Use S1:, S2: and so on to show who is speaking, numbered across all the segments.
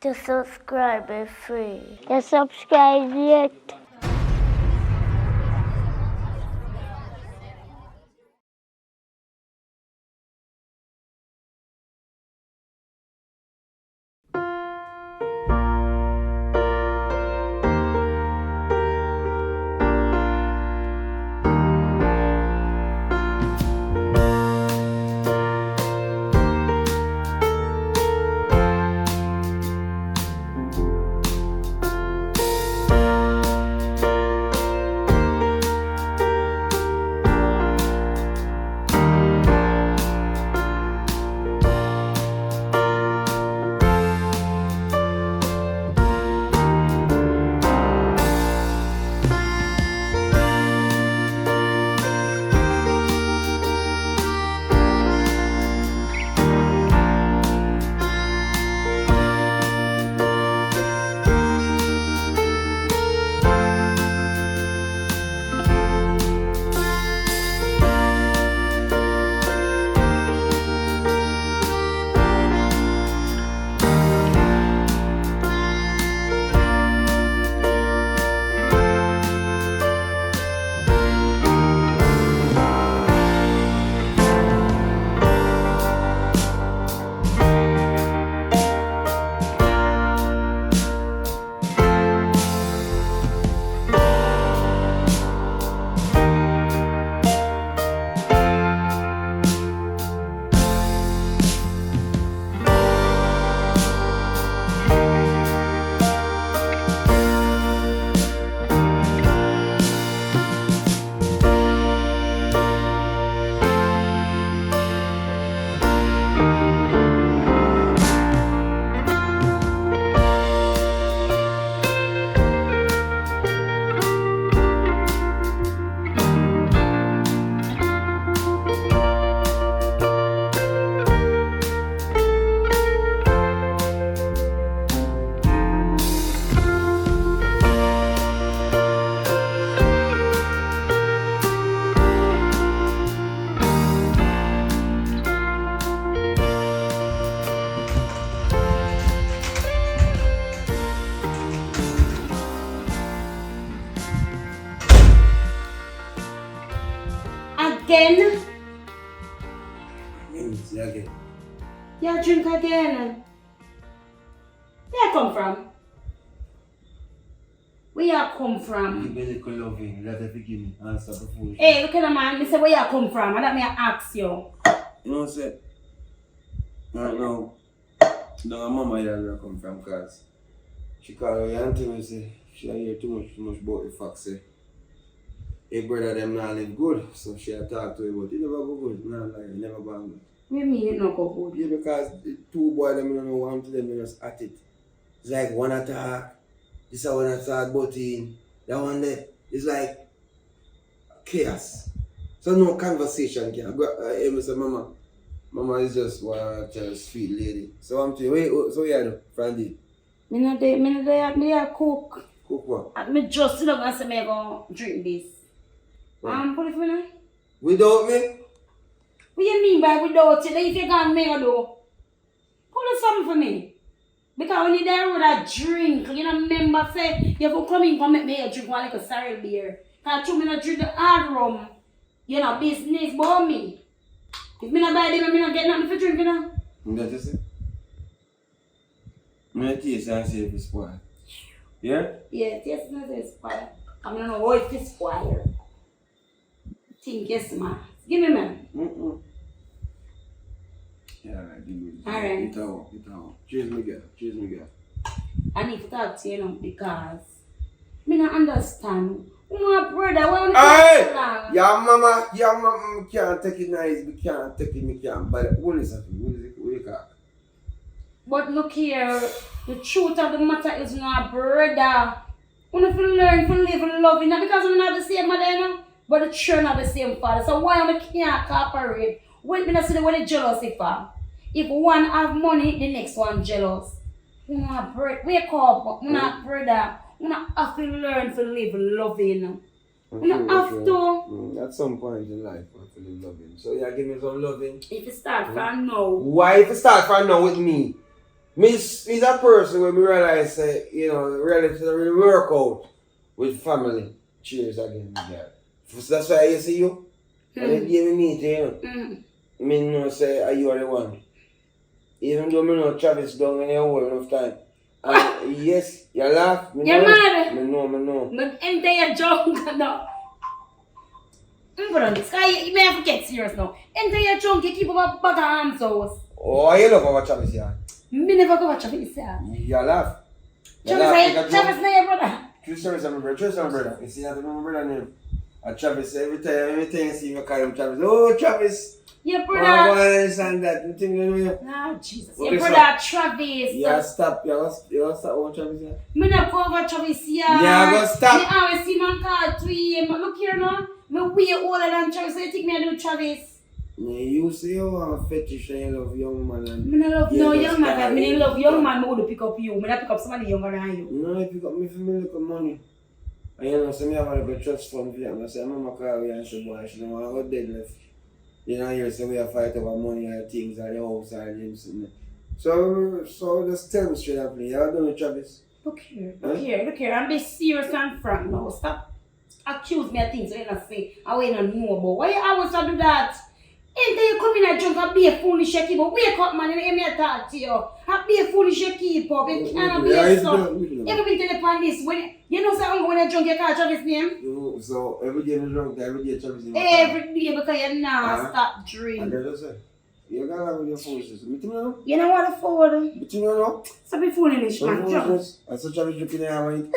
S1: To subscribe is free. To subscribe yet.
S2: Again?
S3: Again.
S2: You drink again? Where you come from? Where you come from?
S3: Give me a little loving. Let her forgive me. Answer before.
S2: Hey, look at the man. Me say where you come from? And that me ask you.
S3: You know what I'm saying? Right now, no, mama here where I come from because she called her auntie and say she hear too much about the fact say hey brother them not live good. So she had talked to him but he never go good. Nah, like he never gone good.
S2: What do you mean it not go good?
S3: Yeah, because the two boys them you don't know one to them just at it. It's like one attack, this one attack button, that one there. It's like chaos. So no conversation can go. I say Mama is just one sweet lady. So I'm telling you, so yeah, Frandy.
S2: Me not there cook.
S3: Cook what?
S2: And me just sit up and say me go drink this. Put it for me.
S3: Without me?
S2: What you mean by without it? Then if you can't make a do, pull it something for me. Because when you there with a drink, you know, remember say, you go come in and make me a drink one like a sorry beer. Because you not drink the hard rum. You know, business about me. If me not buy them, me not get nothing for drink, you know.
S3: That you say? Me taste and see if it's spoiled. Yeah?
S2: Yeah, taste not say spoil. I don't know what it is spoil. Think yes, man. Give me, man.
S3: Yeah, alright, give me.
S2: Alright.
S3: Get out. Cheers, me girl.
S2: I need to talk to you now because me not understand. My brother, why
S3: Hey!
S2: long?
S3: Your mama, me can't take it nice, me can't. But what is it? What you call?
S2: But look here, the truth of the matter is my brother. We have to learn to live in love, not because we not the same mother, you know, but the children not the same father. So why I can't cooperate? When me not see the way they jealousy for? If one have money, the next one jealous. We not wake up, we not brother. We not have to learn to live loving. We not have to.
S3: At some point in life, I have to live loving. So yeah, give me some loving.
S2: If you start from now.
S3: Why if you start from now with me? He's a person when we realize, you know, reality really work out with family. Cheers again, girl. So that's why I see you. And you give me meeting, you know. Me know say, are you the one? Even though me know Travis down in your whole enough time. And yes, you laugh. Me
S2: You're
S3: know.
S2: mad?
S3: Me know.
S2: But enter your junk now. Put on this guy, you may have to get serious now. Enter your junk, you keep up a bag of arms house.
S3: Oh, you love our Travis here.
S2: Me never go watch Travis here.
S3: You laugh.
S2: Travis not your brother.
S3: True story, my brother. You see that my brother name? Travis, everything you see me call him Travis. Oh, Travis.
S2: Your
S3: I
S2: brother.
S3: understand that. You think you know?
S2: No, Jesus.
S3: Okay,
S2: Your brother Travis.
S3: Yeah, stop. You stop over Travis here.
S2: Me not go over Travis here.
S3: Yeah, go stop.
S2: Me always see man call to him. Look here now. Me way older than Travis. So you think me I do Travis?
S3: Yeah, you say you want a fetish and you love young man. And
S2: Me not love
S3: yeah,
S2: no
S3: just
S2: young man.
S3: start.
S2: Me not love young man. Me would pick up you. Me not pick up somebody younger than you.
S3: No, you pick up me for me look money. And you know, so me have a little trust fund for them. I say, Mama call me and she boy, she don't want to go dead left. You know, you say we have fight over money and things and the house and things. So just tell me straight up, you ever done with Travis?
S2: Look here. I'm being serious and frank now. Stop accuse me of things you don't say and we don't know about. Why you always do that? Ain't you come in a junk and be a foolish keep up? Wake up, man, and let me talk to you. And be a foolish keep up. You cannot be a son. Everybody tell the police when you know something when a junk you call Travis name?
S3: So every day I'm drunk, every day Travis name.
S2: Every day because you not stop drinking.
S3: You gotta have your foolishness.
S2: You know what the forward?
S3: But you know?
S2: Stop be foolish, man.
S3: I saw Travis drinking there, man.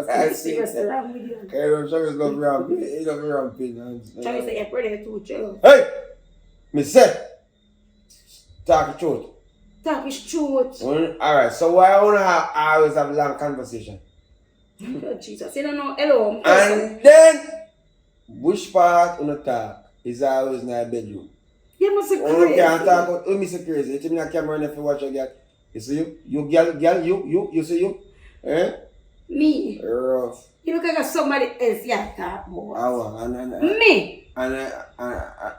S2: I serious around with you.
S3: Travis love around. He love around pin.
S2: Travis say you're pretty too, chill.
S3: Hey! Me say, talk the truth.
S2: Talk is truth.
S3: Alright, so why I always have long conversation?
S2: Oh, Jesus, you don't know, hello.
S3: And then, which part on the talk is always in the bedroom?
S2: You must be
S3: You
S2: crazy.
S3: can't talk about, you miss crazy. You take me a camera and if you watch a girl, you see you girl, you see you? Eh?
S2: Me?
S3: Rough.
S2: You look like somebody else you talk about. Me?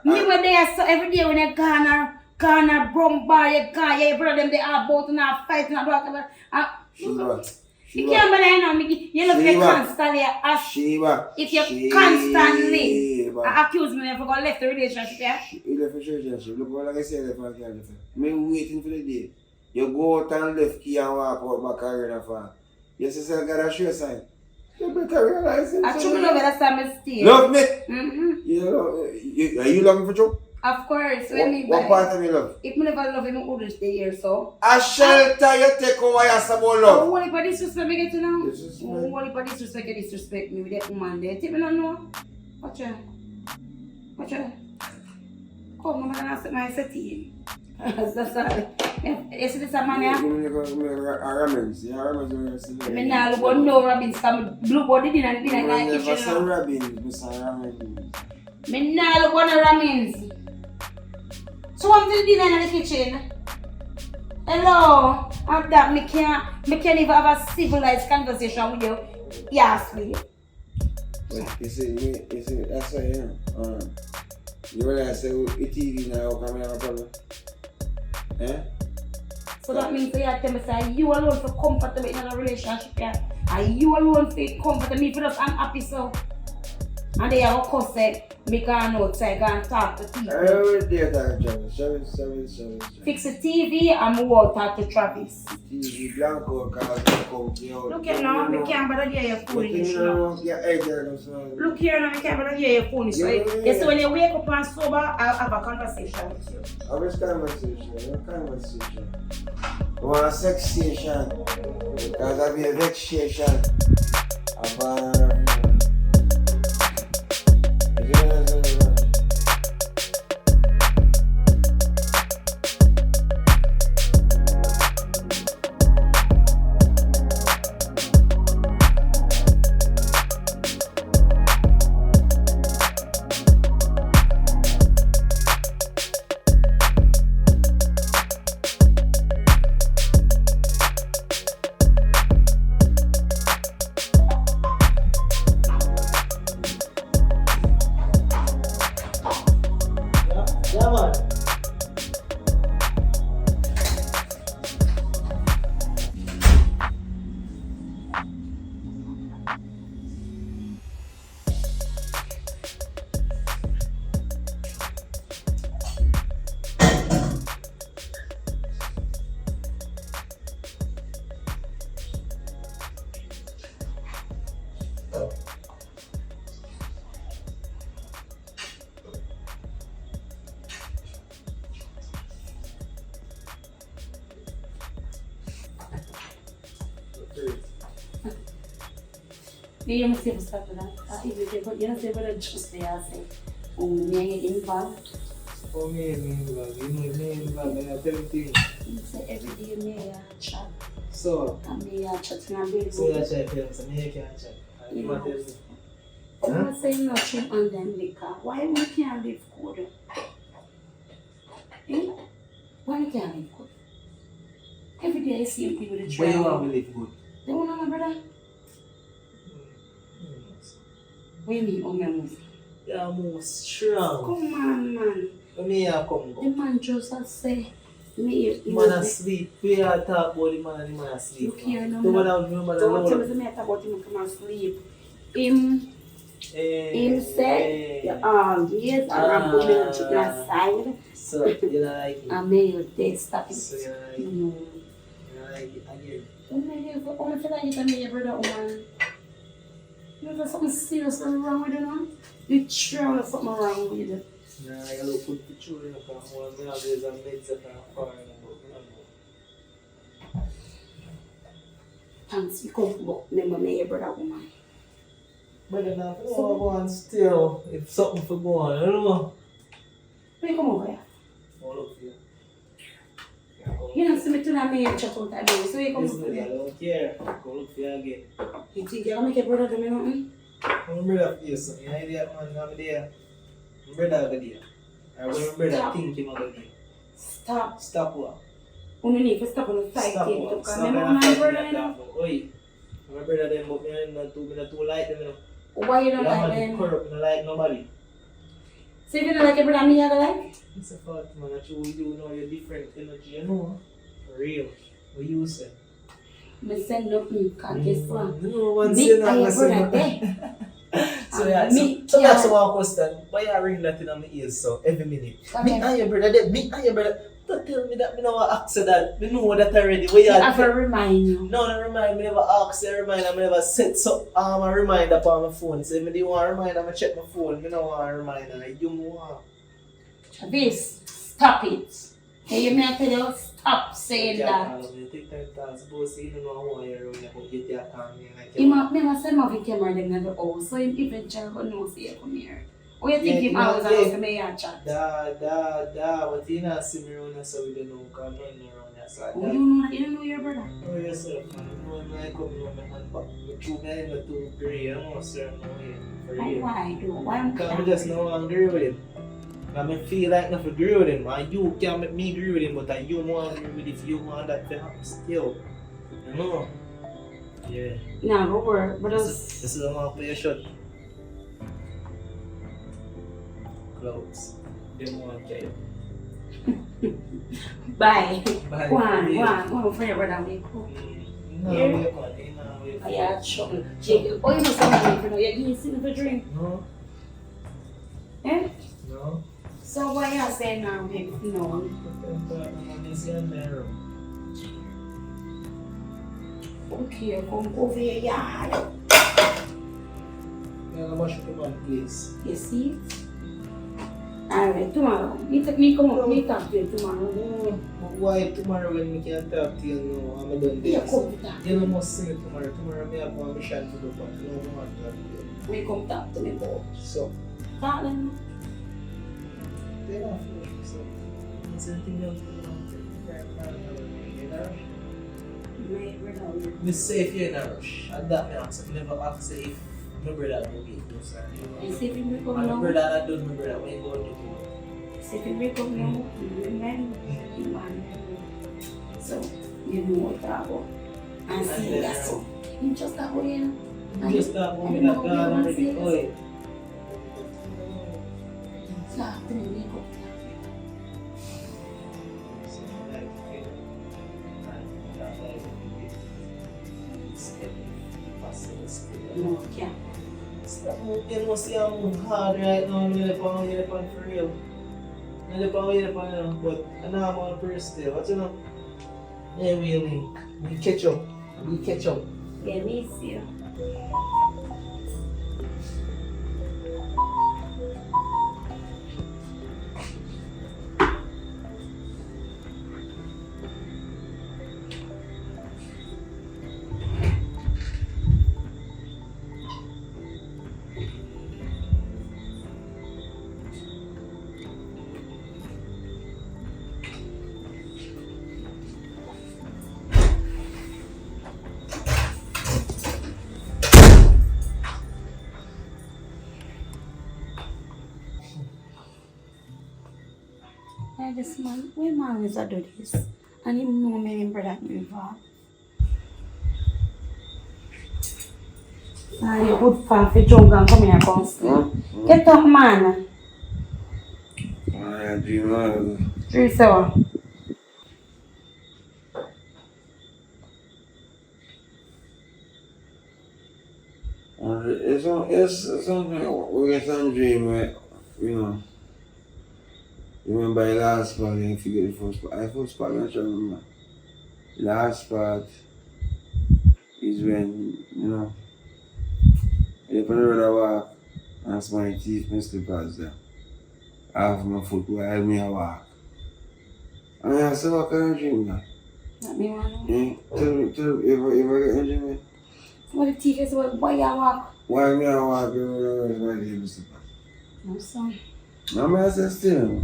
S2: Me when they are so every day when you gonna brown bar, you can't, you brother them they are both and are fighting and whatever. You can't believe now, me. You look like constantly if you constantly accuse me if I go left the relationship, yeah?
S3: You left the relationship. Look what like I said, left my girl. Me waiting for the day. You go out and left key and walk out my career and fall. Your sister got a sure sign. You better realize it.
S2: I truly love it, that's a mistake.
S3: Love me?
S2: Mm-hmm.
S3: Are you loving for Joe?
S2: Of course.
S3: What part of me love?
S2: If I never love him, I wouldn't stay here, so.
S3: A shelter you take over your sabon love.
S2: Only for disrespect me get to know.
S3: Disrespect?
S2: Only for disrespect you disrespect me with that woman there. Tell me no know. Watch out. Come, I'm gonna ask my settee. That's all. You see this man here?
S3: Ramens.
S2: I now go no Robins come blue body dinner in the
S3: Never
S2: kitchen.
S3: say Ramens, Mr. Ramens.
S2: Me now go no Robins. So I'm to the dinner in the kitchen. Hello. And that me can't even have a civilized conversation with you. Yes, please.
S3: But you see, that's why you know. You realize say with TV now come have a problem. Eh?
S2: So that means you have to tell me say you alone feel comfortable in a relationship, yeah? And you alone feel comfortable. Me feel just unhappy so. And they have a cuss say, me go outside, go and talk to people.
S3: Every day talk to Travis.
S2: Fix the TV and move out talk to Travis.
S3: TV blanco, cause come here.
S2: Look here now, me can't bother hear your foolishness now. Look here now, me can't bother hear your foolishness. You see when you wake up and sober, I'll have a conversation with you.
S3: Which conversation? I want a sex station. Because I be a vexation.
S2: You must have started that. I think you know, say, but just there, I say, oh, me involved.
S4: For me, involved. You know, me involved. I tell you.
S2: You say every day, me chat.
S4: So,
S2: And me chat and I
S4: so you chat them, so me can't chat. You want to tell me?
S2: I'm not saying nothing on them liquor. Why we can't live good? Eh? Why we can't live good? Every day I see people with the
S4: Why
S2: try.
S4: you want to live good?
S2: They want to know, brother. What do you mean, oh, my move?
S4: Yeah, move strong.
S2: Come on, man.
S4: When me come go.
S2: The man just say, me,
S4: Man asleep. We are talk about the man and the man asleep.
S2: Look here, no,
S4: Don't
S2: no. Don't tell me the matter about him come and sleep. Him said, yes, I'm going to that side.
S4: So, you don't like it?
S2: I made your day stop it.
S4: So, you don't like it?
S2: No.
S4: You don't like it again?
S2: I feel like it's a me, brother, woman. You know, there's something seriously wrong with you, no? You sure there's something wrong with you?
S4: Nah, I gotta put the children up on one. I always have meds that are far.
S2: Thanks, you come back. Remember me, brother, woman.
S4: But then I go on still. If something for go on, I don't know.
S2: Where you come over here?
S4: All up here.
S2: You don't see me tonight, me check out that day. So you come
S4: Listen,
S2: over
S4: I
S2: here.
S4: don't care. Go look for you again.
S2: You think you're going to make your brother do me nothing?
S4: I'm a brother for you, son. You idea, man. I'm there. My brother over there. Or when my brother think him over there.
S2: Stop.
S4: Stop what?
S2: You need to stop on the side
S4: Stop
S2: table.
S4: what?
S2: Because
S4: Stop
S2: remember
S4: and
S2: my
S4: fight
S2: brother,
S4: me
S2: you know?
S4: that now. Oi. My brother them, but me not too like them, you know.
S2: Why you don't
S4: Yeah,
S2: like
S4: man,
S2: them?
S4: corrupt, not like nobody.
S2: So if you don't like your brother, me, you don't like?
S4: It's a fact, man. That you know you're different energy, you know. For real. What you say?
S2: Me send nothing, because guess what?
S4: No one
S2: Me
S4: say
S2: and
S4: that.
S2: your
S4: Say
S2: brother
S4: that.
S2: there.
S4: So yeah, so that's one question. Why you ring that in my ears so every minute? Me and your brother there, me and your brother. Don't tell me that me no ask that. Me know that already. Where you
S2: I have to remind you.
S4: No, no remind me. Never ask a reminder. Me never set so a reminder on my phone. So if me do want a reminder, I check my phone. Me no want a reminder. You want?
S2: This, stop it. Can you me tell you stop saying that?
S4: You take time to suppose you don't know why you're around. You get your time.
S2: He must send my camera them in the house, so him eventually will know see you come here. What you think him always around to me and chat?
S4: But you not see me around so we don't know because I'm not around here. So
S2: You don't know your brother?
S4: know yourself, man. You know when I come to my hand back. The two men are too grey. I don't say no way. For real.
S2: Why do? Why am
S4: Because I just no agree with him. I feel like I agree with him. And you can't make me agree with him, but you want agree with if you want that to happen still. You know? Yeah.
S2: Nah, go work, but
S4: This is the one for your shot. Clouds. Them want to
S2: bye.
S4: Bye.
S2: Go on for your brother. We go.
S4: No,
S2: Yeah.
S4: wait, man.
S2: I had trouble. Oh, you must have a drink, you didn't see the drink.
S4: No.
S2: Eh?
S4: No.
S2: So why you saying now, babe? No. Okay, come over here, yard.
S4: Yeah, I'm going to please.
S2: You see? Alright, tomorrow. Me come up, me talk to you tomorrow.
S4: No, but why tomorrow when we can't talk to you? No, I'm done
S2: Yeah,
S4: this.
S2: come talk.
S4: You know, must see you tomorrow. Tomorrow, I have one mission to do, but no more to talk to you.
S2: We come talk to me about.
S4: So,
S2: Talk them.
S4: they don't finish. So, it's anything else you want to do. Me say if you're in a rush, and that means I never ask if my brother will be close.
S2: And see if you break up
S4: And my
S2: now.
S4: brother that done my brother, when you go to do.
S2: See if you break up now. You man. So, you know what I want. And see that so. You just got away now.
S4: You just start moving that God already. Oi.
S2: Talk to me, make up. No, yeah.
S4: Stop moving. You must see I'm moving hard right now. I'm on for real. I'm on but I know I'm on the first still. What you know? Yeah, we catch up.
S2: Yeah, me see you. this man, when man is do this? And him know me and brother involved. Ah, you good fan for junk and come here come sleep. Get up, man.
S3: I dream of
S2: 3-7.
S3: It's something we get some dream where, you know, you remember the last part and you forget the first part. The first part, I don't remember. The last part is when, you know, you're on the road I walk and my teeth, my slippers there. I have my foot while me I walk. And I said, what kind of dream that?
S2: That me want to
S3: Tell me, if I get a dream,
S2: what the teeth is, why you walk?
S3: why me I walk and my teeth, my slippers?
S2: No, son.
S3: No, I said still.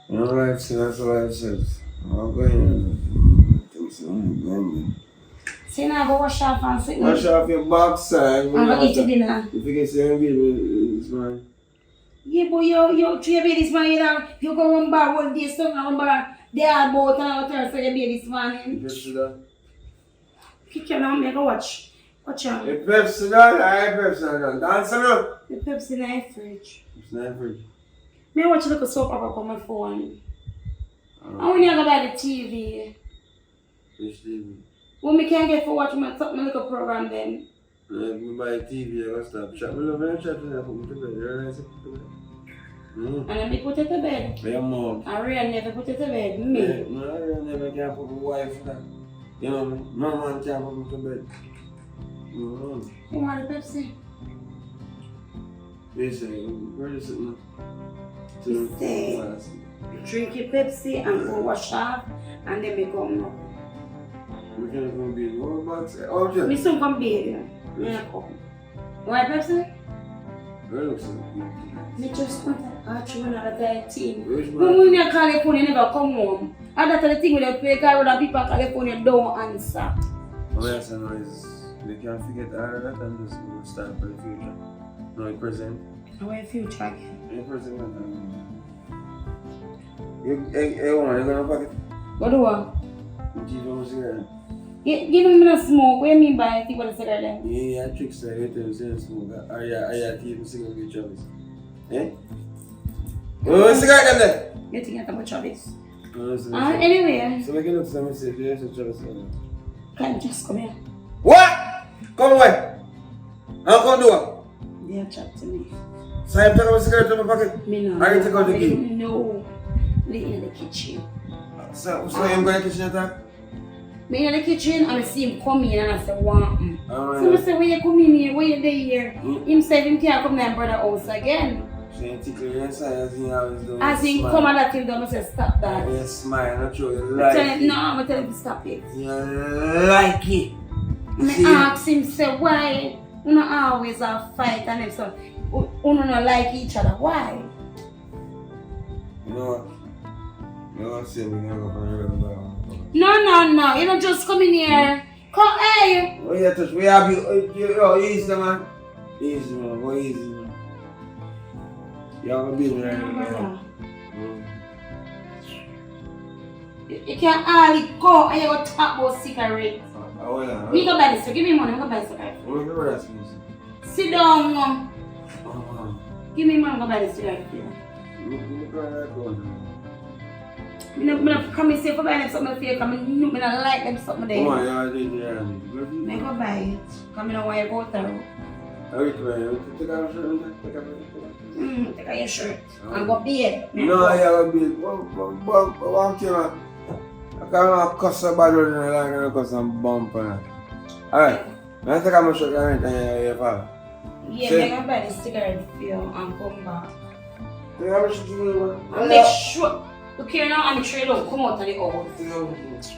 S3: You know, life says, that's what life says. I'm going to
S2: So you now go wash off and sit down.
S3: wash off your backside.
S2: I'm going to eat your dinner.
S3: If you can say I'm good, this man.
S2: Yeah, but you three babies man, you go run bar one day, so run bar. They are both on our so you be this morning.
S3: Pepsi that?
S2: Kick your lamb, go watch. Watch out.
S3: The Pepsi that? I Pepsi that. Dance now.
S2: The Pepsi in the fridge.
S3: It's not fridge.
S2: Me watch a little soap opera on my phone. I want to go buy the TV.
S3: Which TV?
S2: When me can get for watch my little program then.
S3: Me buy a TV, I gotta stop chat. Me love when I chat when I put me to bed. You realize I put to bed?
S2: And then me put it to bed.
S3: Your mom.
S2: I really never put it to bed. Me.
S3: No, I never can put my wife that. You know me? No man can put me to bed.
S2: You want a Pepsi?
S3: Listen, where is it now?
S2: Stay. Drink your Pepsi and go wash off and then we come now.
S3: We can't go be in the box. Oh, yeah.
S2: Me soon come bathe you. Me a come. You want Pepsi?
S3: Where looks it?
S2: Me just want to ask you another guy team.
S3: Which
S2: When
S3: man?
S2: we in California never come home. And that's the thing with the play card with people in California don't answer.
S3: What I say now is, they can't forget all of that and just go stand for the future. No, in present.
S2: How are your future again?
S3: In present, hey, woman, you gonna pocket?
S2: What do I?
S3: You keep on cigarette.
S2: Give me a smoke. What do you mean by think what a cigarette then?
S3: Yeah, tricks like you tell you smoke. Are you keep cigarette with Travis? Eh? Oh, cigarette them there!
S2: You think I'm about Travis?
S3: No, so
S2: Anyway,
S3: so make it look some mistake. You say Travis.
S2: can you just come here?
S3: What? Come away! I'll come do it.
S2: They are chat to me.
S3: So I'm taking a cigarette from my pocket?
S2: Me no.
S3: I need to go to the key.
S2: No. They in the kitchen.
S3: So I'm going to the kitchen attack?
S2: Me in the kitchen and I see him come in and I say, wow.
S3: Oh,
S2: So I say, when you come in here, when you there here? Him said him can't come to my brother's house again.
S3: So you tickle your inside as he always does.
S2: As he come and that till down, I say, stop that.
S3: You smile, not sure you
S2: I
S3: like
S2: tell him,
S3: it.
S2: no, I'm going to tell him to stop it.
S3: You like it.
S2: I ask him, say, why? You know, always a fight and so you don't like each other. Why?
S3: You know what? You know what? Say we're going to go for a little
S2: No. You don't just come in here. Come, hey.
S3: oh, yeah, touch. We have you. Oh, easy, man. Easy, man. Go easy, man. You have a business right now.
S2: You can't hardly go and you go talk about cigarettes.
S3: Oh, yeah.
S2: Me go buy this. Give me money. I'm going to buy cigarettes.
S3: What is the rest of this?
S2: Sit down.
S3: Oh,
S2: Give me money. I'm going to buy this cigarette for you.
S3: look at that going.
S2: I'm not come and say for buying them something for you. Come and you don't like them something there.
S3: Come on, yeah, I did, yeah.
S2: I go buy it. Come in and want you go through.
S3: I will try. Take out your shirt. Take out your shirt.
S2: Take out your shirt. And go bed.
S3: No, I have a bill. One camera. I can't cuss a bad word and I can't cuss some bump. Alright, I take out my shirt and your father.
S2: Yeah, I'm going to buy this cigarette for you and come back.
S3: Take out my shirt and
S2: And make sure, look here now, and make sure you don't come out of the house.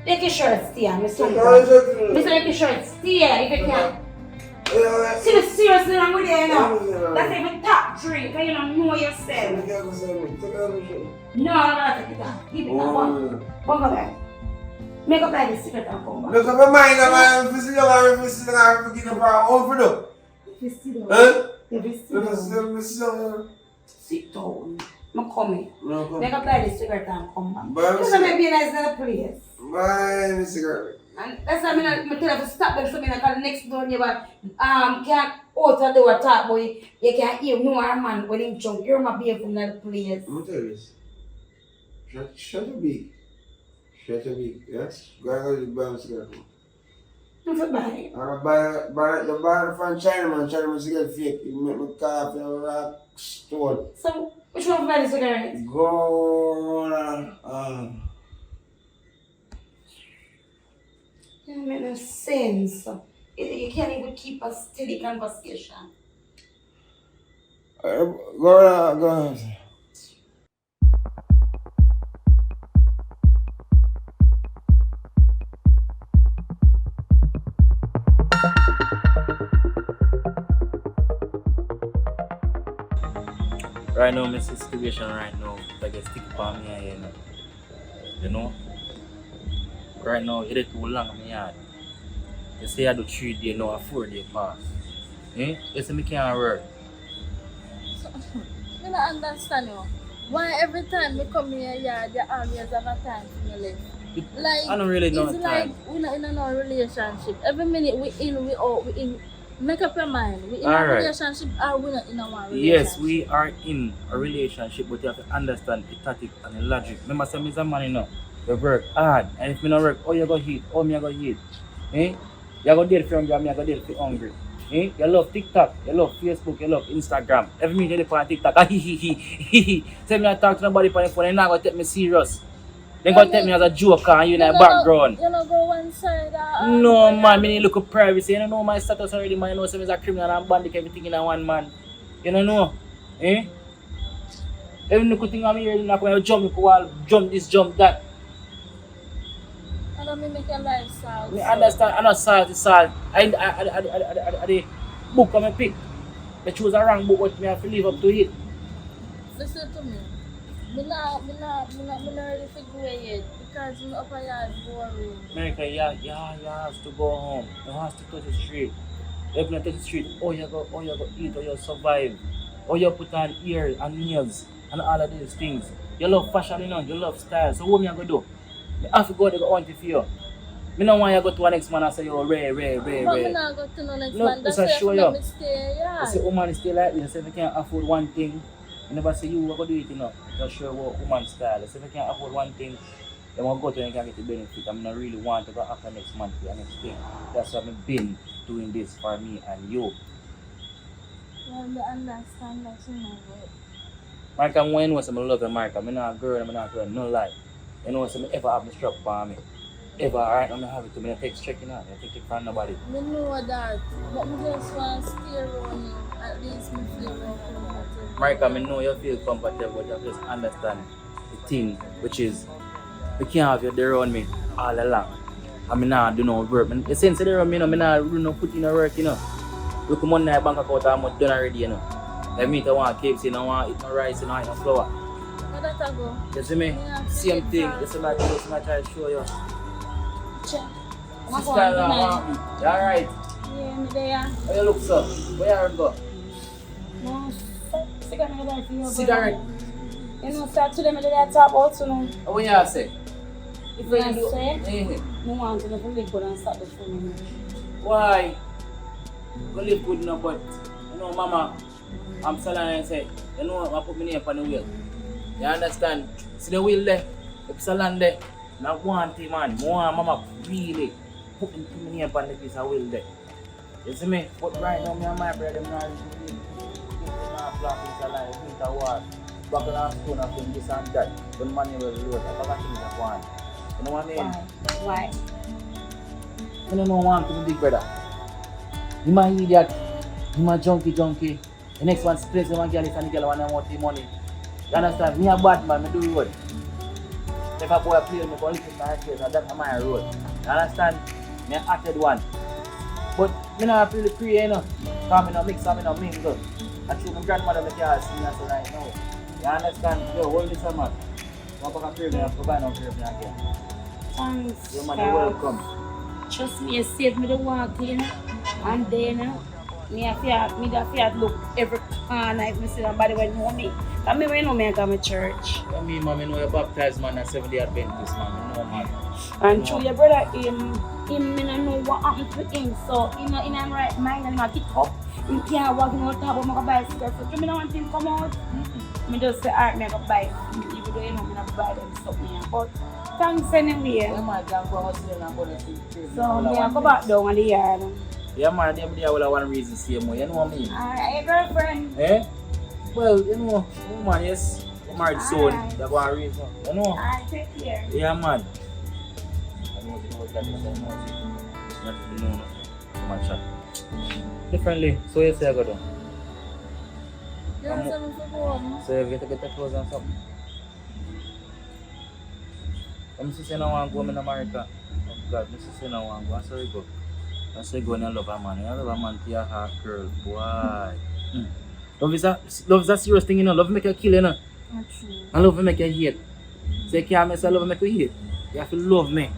S2: Make your shirt stay, I'm sorry. Make your shirt stay if you can. See the seriously wrong with you now. That's even top drink, and you don't know yourself. No, I'm not going to take it off. Give it that one. Go back. Make up like this cigarette and come back.
S3: Look up your mind, man. If you see the forget about all for them.
S2: If you sit down.
S3: Huh?
S2: If you sit down.
S3: Sit down.
S2: Sit down. I'm coming.
S3: No, come.
S2: Make a buy the cigarette and come back.
S3: Buy me
S2: Because
S3: cigarette.
S2: I'm be nice in the place.
S3: Buy me cigarette.
S2: And that's why I tell you to stop them so because next door neighbor can't out the door talk but you can't hear no our man when him drunk. You're my baby from that place.
S3: I'm gonna tell you this. Shut your beak. Shut your beak, yes? Go ahead and buy me cigarette.
S2: I'm for buy.
S3: I'm gonna buy the from Chinaman. Chinaman cigarette fake. You make me cough in a rock store.
S2: So which one buy the cigarette?
S3: Go on.
S2: It don't make no sense. You can't even keep a steady conversation.
S3: Go on.
S5: Right now, my situation right now, like a stick upon me here, you know. Right now, it is too long in my yard. You say I do 3 days now, a 4 day pass. Eh? You say I can't work.
S6: I don't understand you. Why every time we come here, yard, you always have a time for me left? Like,
S5: I don't really know
S6: it's
S5: time.
S6: like we're not in a relationship. Every minute we in, we out, we in. Make up your mind. We in
S5: Alright.
S6: a relationship or we not in a one relationship?
S5: Yes, we are in a relationship, but you have to understand the tactic and the logic. Remember, say me a man, you know, you work hard, and if me not work, oh you go eat, oh me I go eat. Eh? You go date for hungry, me I go date for hungry. Eh? You love TikTok, you love Facebook, you love Instagram. Every minute you on TikTok, say me I talk to nobody on the phone, you're not gonna take me serious. They gonna take me as a joker and you in the background.
S6: You don't go one side
S5: No man, me need look at privacy. You don't know my status already, man. You know I'm a criminal and bandit, everything in a one man. You don't know? Eh? Every little thing I'm here, you're not going to jump the wall, jump this, jump that.
S6: I don't mean make your life sad.
S5: I understand, I'm not salt, it's salt. I the book on my pick. I choose a wrong book, what me have to live up to it.
S6: Listen to me. I'm not ready to go yet because I'm up a yard boring.
S5: America, you have to go home. You have to touch the street. If you touch the street, oh you go eat, or you survive. Or you put on ears and nails and all of these things. You love fashion, you know, you love style. So what me I go do? I have to go there, go want it for you. I don't want you to go to one next man and say you're rare.
S6: But I'm not going to no next
S5: No,
S6: man. That's
S5: I
S6: why
S5: show
S6: I
S5: you.
S6: me stay
S5: You
S6: yard.
S5: say woman is still like this. If you can't afford one thing, you never say you go do it, you know. Just show what woman style. If you can't afford one thing, you want to go to and you can get the benefit. I'm not really want to go after next month for the next thing. That's why I've been doing this for me and you.
S6: Well, I understand that you know it.
S5: Mark, when you know some love you, Mark, I'm not a girl, I'm not a girl, no lie. You know some ever have me struck for me. Ever, alright, I'm not having to me text checking out. I take it from nobody.
S6: I know that, but I just want to stay around you. At least I feel more comfortable.
S5: Mark, I know you feel comfortable, but you just understand the thing, which is, we can't have you there around me all along. I mean, not do no work. You sense there around me, you know, I not do no put in no work, you know. Look, money in my bank account, I'm done already, you know. Like me, I want KFC, I want to eat no rice, I want to eat no flour.
S6: Where that I go?
S5: You see me?
S6: Yeah,
S5: Same thing,
S6: yeah.
S5: this is like this, I try to show you.
S2: Check.
S5: Sister, you alright?
S2: Yeah, me there.
S5: How you look, sir? Where you go?
S2: No, cigarette me there for you.
S5: Cigarette?
S2: You know, start to them me there talk about you know.
S5: What you say?
S2: If you do say,
S5: Eh,
S2: no want to know from live good and start the phone.
S5: why? Go live good now, but you know, mama, I'm selling and say, you know, I put my name on the wheel. You understand? See the wheel there, the salon there. I want it, man. I want mama really put my name on the piece of wheel there. You see me? But right now, me and my brother, I'm not really black piece of life, piece of war. Buckle and stone of him, this and that. When money will load, I got things I want. You know what I mean?
S2: Why?
S5: I don't know one to the big brother. He my idiot, he my junkie. The next one stress him and girl is and the girl want to want the money. You understand? Me a bad man, I do road. If a boy play me, go listen to her face, and that's my road. You understand? Me a acted one. But me not really pray, you know. Because me no mix and me no mingle. I show my grandmother me can't see me as right now. You understand? Yo, hold this a man. I'm going to pray me and provide no prayer for me again.
S2: Thanks.
S5: Your man, you're welcome.
S2: Trust me, you saved me the walk in. And then, me a fear look every corner if me see somebody when know me. Come here, you know me, I come to church.
S5: I mean, man, I know you're baptized, man, at 7th Day Adventist, man. I know, man.
S2: And through your brother, him, I don't know what happened to him. So, in a right mind, and I kick up. He can't walk in out top, I'm buy stuff. So, I don't want him to come out. I just say, alright, I'm going to buy it. Even though you know, I'm going to buy them stuff here. But, thanks anyway.
S5: Yeah, man, can't go hustling and go to church.
S2: So, I go back down on the yard.
S5: Yeah, man, them day will have one reason to see more. You know what I mean?
S2: Alright, your girlfriend.
S5: Eh? Well, you know, woman, yes. I'm married soon.
S2: Alright.
S5: That's one reason. You know?
S2: Alright, take care.
S5: Yeah, man. I know that you know. Man, chat. Differently. So, you say I go down.
S6: You want something for home?
S5: So, you get to get the clothes and something. I'm just saying I want to go in America. Oh, God, I'm just saying I want to go. That's where you go. That's where you go and you love a man. You love a man to your heart, girl. Boy. Love is a serious thing, you know. Love make you kill, you know.
S6: That's true.
S5: And love make you hate. So you can't mess love make you hate. You have to love me.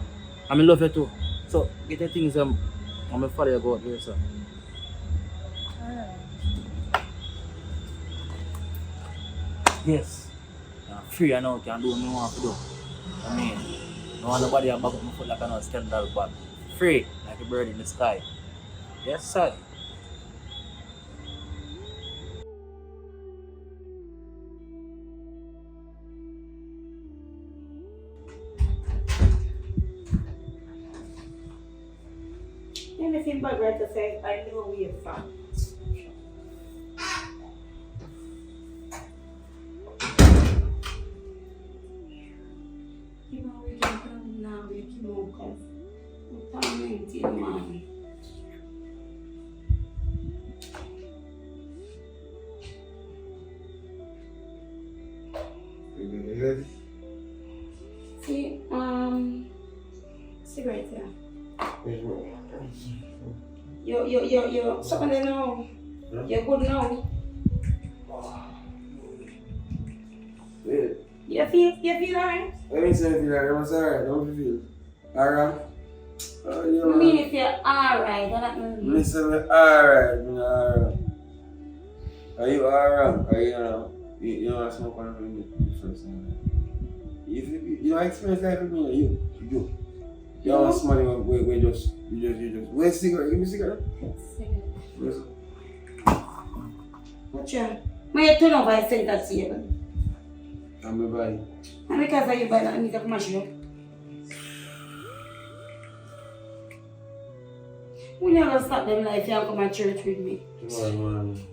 S5: And I love you too. So get the things I'm gonna follow you about here, sir.
S6: Alright.
S5: Yes. I'm free I know can do what I want to do. I mean, no want nobody to back up my foot like a scandal bag. Free, like a bird in the sky. Yes, sir.
S2: Anything but right to say, I know where you're from. You know, we can come now, we can move, because we're coming to man. See, cigarette here. You're something there now. You're good now.
S3: Yeah.
S2: You feel alright?
S3: I mean, say feel alright. I'm sorry. Don't feel alright.
S2: I mean, if you're alright, that means.
S3: Listen, me alright. I'm alright. Are you alright? Are you know, smoke one of them the first time. If you don't experience life with me, you do. You don't want somebody we just. Where's cigarette? Give me cigarette. Where's it?
S2: What's your? My turn over, I sent that to you.
S3: I'm the body.
S2: And because of you buy that, I need to mash it up. When you gonna stop them life, you come to church with me.
S3: Tomorrow morning.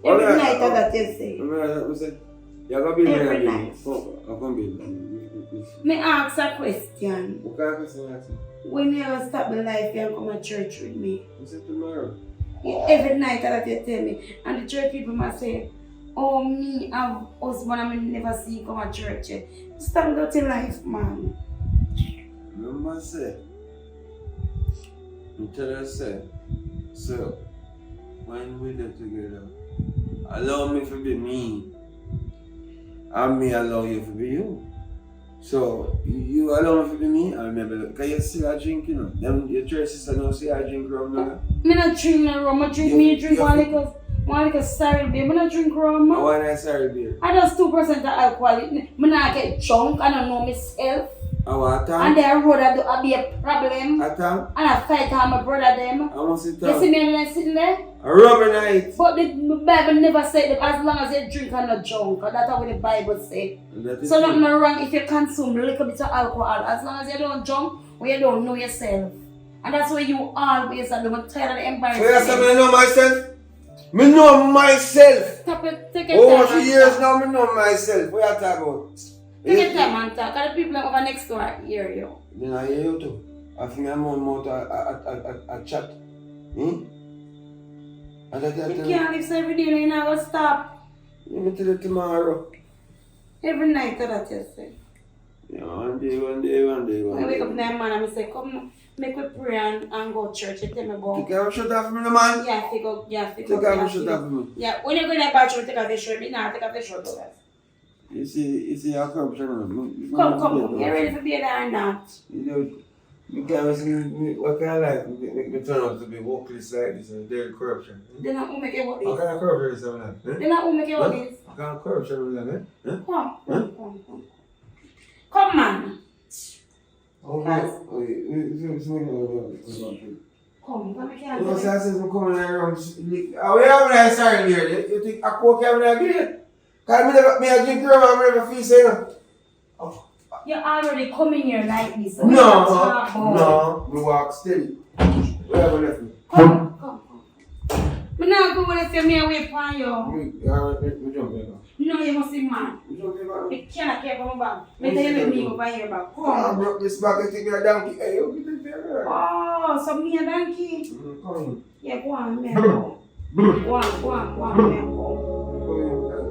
S2: Every night of that you say.
S3: I said, you're going to be
S2: Every night.
S3: I'm going to be
S2: Me ask a question.
S3: What kind of question you ask me?
S2: When you gonna stop the life, you come to church with me.
S3: I said tomorrow.
S2: Every night that you tell me. And the church people must say, oh, me have husband and I never see you come to church yet. Stop dirty life, man.
S3: Remember I said, I tell you say, so when we live together, allow me to be me. And me allow you to be you. So you allow me to be me, and maybe because you see I drink, you know. Them your church sister don't see I drink rum now.
S2: Me not drink no rum, I drink me drink one like a sorry beer. Me not drink rum.
S3: Why not sorry beer?
S2: I just 2% of alcohol. Me not get drunk, I don't know myself.
S3: What time?
S2: And then road I be a problem.
S3: At time?
S2: And I fight with my brother them.
S3: I want to sit
S2: You
S3: down.
S2: see me when I sitting there?
S3: A rum night.
S2: But the Bible never said that as long as you drink and not drunk. That's what the Bible say. So nothing wrong if you consume a little bit of alcohol. As long as you don't drunk or you don't know yourself. And that's why you always are the tired of the embarrassment.
S3: So you say I know myself? Me know myself.
S2: Stop it, take your
S3: Over
S2: time.
S3: 2 years now, me know myself. What you talking about?
S2: Take your time and talk. Because the people over next door hear you.
S3: Then I hear you too. I think I'm on more a chat. Hmm? And
S2: You can't live so every day, you never stop.
S3: Let me tell you tomorrow.
S2: Every night that you say.
S3: Yeah, one day.
S2: When I wake up in the morning, I say, come, make we pray and go to church. You tell me about.
S3: Take off your shirt off me, man.
S2: Yeah, take off
S3: Take off your shirt off me.
S2: Yeah, when you go to the bathroom, take off your shirt. Nah, take off your shirt, guys.
S3: You see your corruption.
S2: Come, you're ready for be there or not?
S3: You What kind of life make me turn out to be vocalist like this and dairy corruption?
S2: Then who make you what
S3: What
S2: this?
S3: kind of corruption is that?
S2: Then who make you what this?
S3: What kind of corruption is that?
S2: Come. Come, man.
S3: Oh,
S2: Come, come here.
S3: you know, so I said, I'm coming around. We have a sorry here. You think I cook every day? Because I drink rum and I never feel saying.
S2: You're already coming here like this. So
S3: No, we walk steady. We have a left.
S2: Come. I'm not going to say me away from you.
S3: We jump here.
S2: No, you must be mad.
S3: We jump here.
S2: You cannot care for my back. Let me go by your back.
S3: I
S2: Come.
S3: broke this back and take me a donkey. Hey, you get there.
S2: Oh, so me a donkey?
S3: Come
S2: Yeah, go on, me a go. Go on, me a go.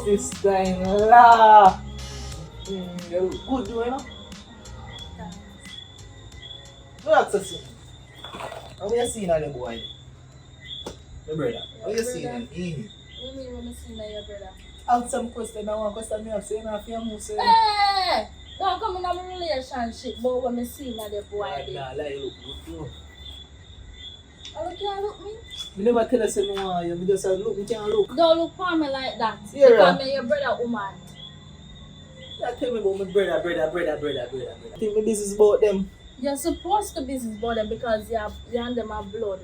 S4: Sister in law. You look good, you know? Look at you. How are you seeing the boy? The brother. How are you seeing him?
S6: What do you mean when you see my brother?
S4: Ask some question. I want question me have saying if you move say.
S6: Hey! Don't come in a relationship, but when I see my boy,
S4: Nah, like you look good too.
S6: oh, you can't look me?
S4: Me never tell you say me want you. Me just say look, me can't look.
S6: Don't look for me like that.
S4: Yeah,
S6: Because I'm your brother woman.
S4: You tell me about my brother. I think my business about them.
S6: You're supposed to business about them because you and them have blood.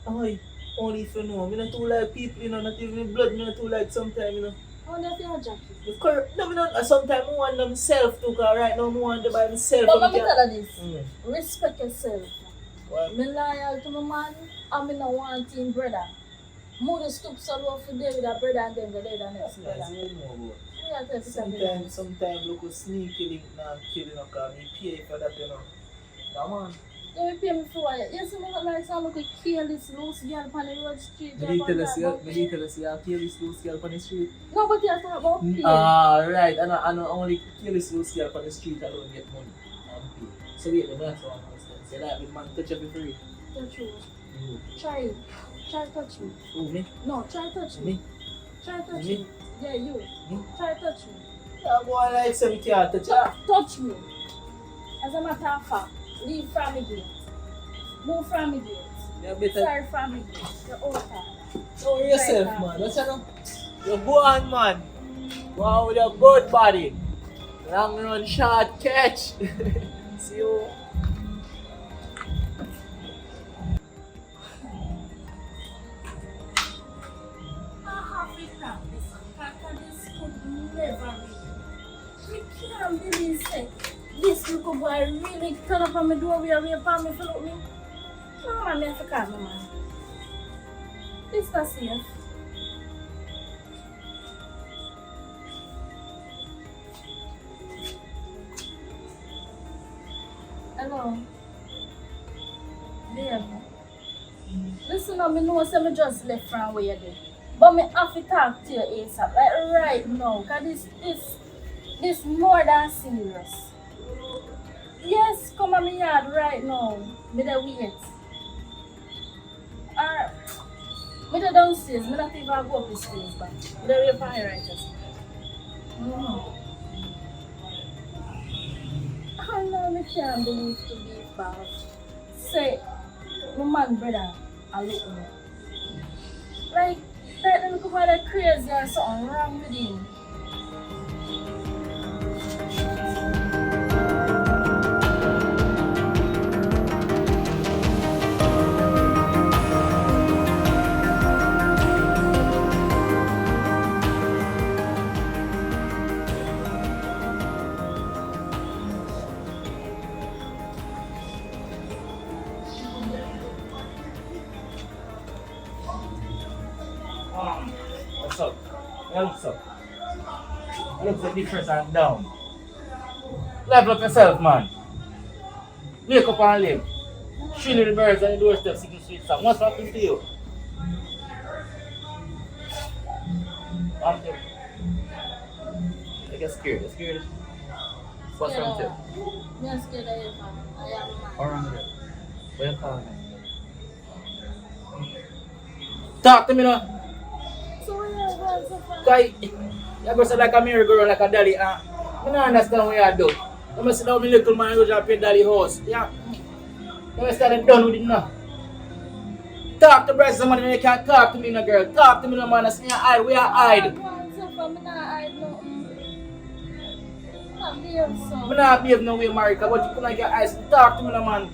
S4: Aye, only if you know. Me not too like people, you know, not even blood, me not too like sometimes, you know.
S6: How do you feel, Jackie?
S4: No, me not, sometimes I want them self too, because right now I want them by myself.
S6: But let me tell you this.
S4: Mm.
S6: Respect yourself.
S4: Why?
S6: I'm loyal to my man, and I'm not wanting brother. Mother stoop so low for there with a brother and then the later next brother.
S4: That's it, no, bro.
S6: Yeah, that's something.
S4: Sometimes look sneaky link now killing up, because me pay for that, you know. Come on.
S6: You will pay me for it. You see me look like some look careless loose girl on the road street.
S4: Me tell us you kill this loose girl on the street.
S6: No, but you have to talk about pay.
S4: Right. I know only kill this loose girl on the street I don't get money and pay. So wait, the man so understand. Say that with man touch you for free.
S6: Touch you.
S4: You.
S6: Try touch me.
S4: Who, me?
S6: No, try touch me.
S4: Me?
S6: Try touch
S4: Me?
S6: me. Yeah, you.
S4: Me?
S6: Try touch me.
S4: Yeah, boy, like say me can't touch you.
S6: Touch me. As a matter of fact, leave from me gate. Move from me gate.
S4: Yeah, better.
S6: Sorry from me gate. You're over.
S4: Know yourself, man. That's you know. You go on, man. Go on with your good body. Long run, short catch. See you.
S6: Never be. We can't believe it. This little boy really turn up on my door where we are me for me. No, man, I have to call my man. This not safe. Hello. Babe. Listen, I know say me just left from where you did. But me have to talk to you ASAP, like right now, because this more than serious. Yes, come on my yard right now. Me da wait. Alright. Me da downstairs, me not even go up the stairs back. Me da wait for her right just. I know me can't believe to be bad. Say, my man brother, I look me. Like, that little boy that crazy or something wrong with him.
S5: What's up? What's up? Look at the first and down. Level up yourself, man. Wake up and live. Three little birds on the doorstep singing sweet song. What's happened to you? I'm there. I get scared. You're scared? What's wrong with you?
S6: I'm scared of you, man. I am a man.
S5: How wrong with you? What you calling me? Talk to me now.
S6: So where you going so far?
S5: Cause you go say like a merry-go-round, like a daddy. I don't understand what you do. I'm sit down with my little man and go to pay daddy house. Yeah. You started done with it now. Talk to brother somebody when you can't talk to me, no girl. Talk to me, no man. I say you hide. We are hide.
S6: I'm going so far. I'm not hide nothing. Not behave so.
S5: I'm not behave no way, Marika, but you couldn't get eyes. Talk to me, no man.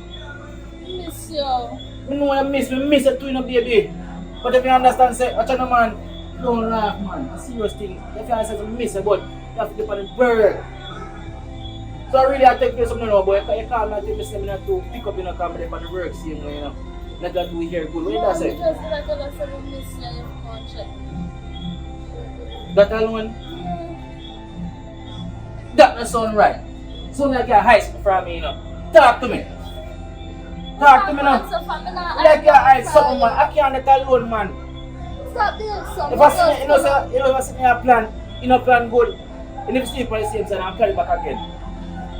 S6: Miss you.
S5: I know I miss it too, no baby. But if you understand, say, watch out, man. Don't laugh, man. A serious thing. If you understand, I miss it, but you have to get on the bird. So I really have to take you something now, boy. You call me and tell me something to pick up in a camera on the work, same way, you know. Not that do here good. What you say?
S6: Just like I said, I miss you. You can't check.
S5: That alone? That doesn't sound right. Sound like you're hiding from me, you know. Talk to me. Talk to me now. Like you're hiding something, man. I can't let alone, man.
S6: Stop doing something.
S5: If I see, if I see me a plan, you know, plan good. And if you sleep on the same side, I'm carry back again.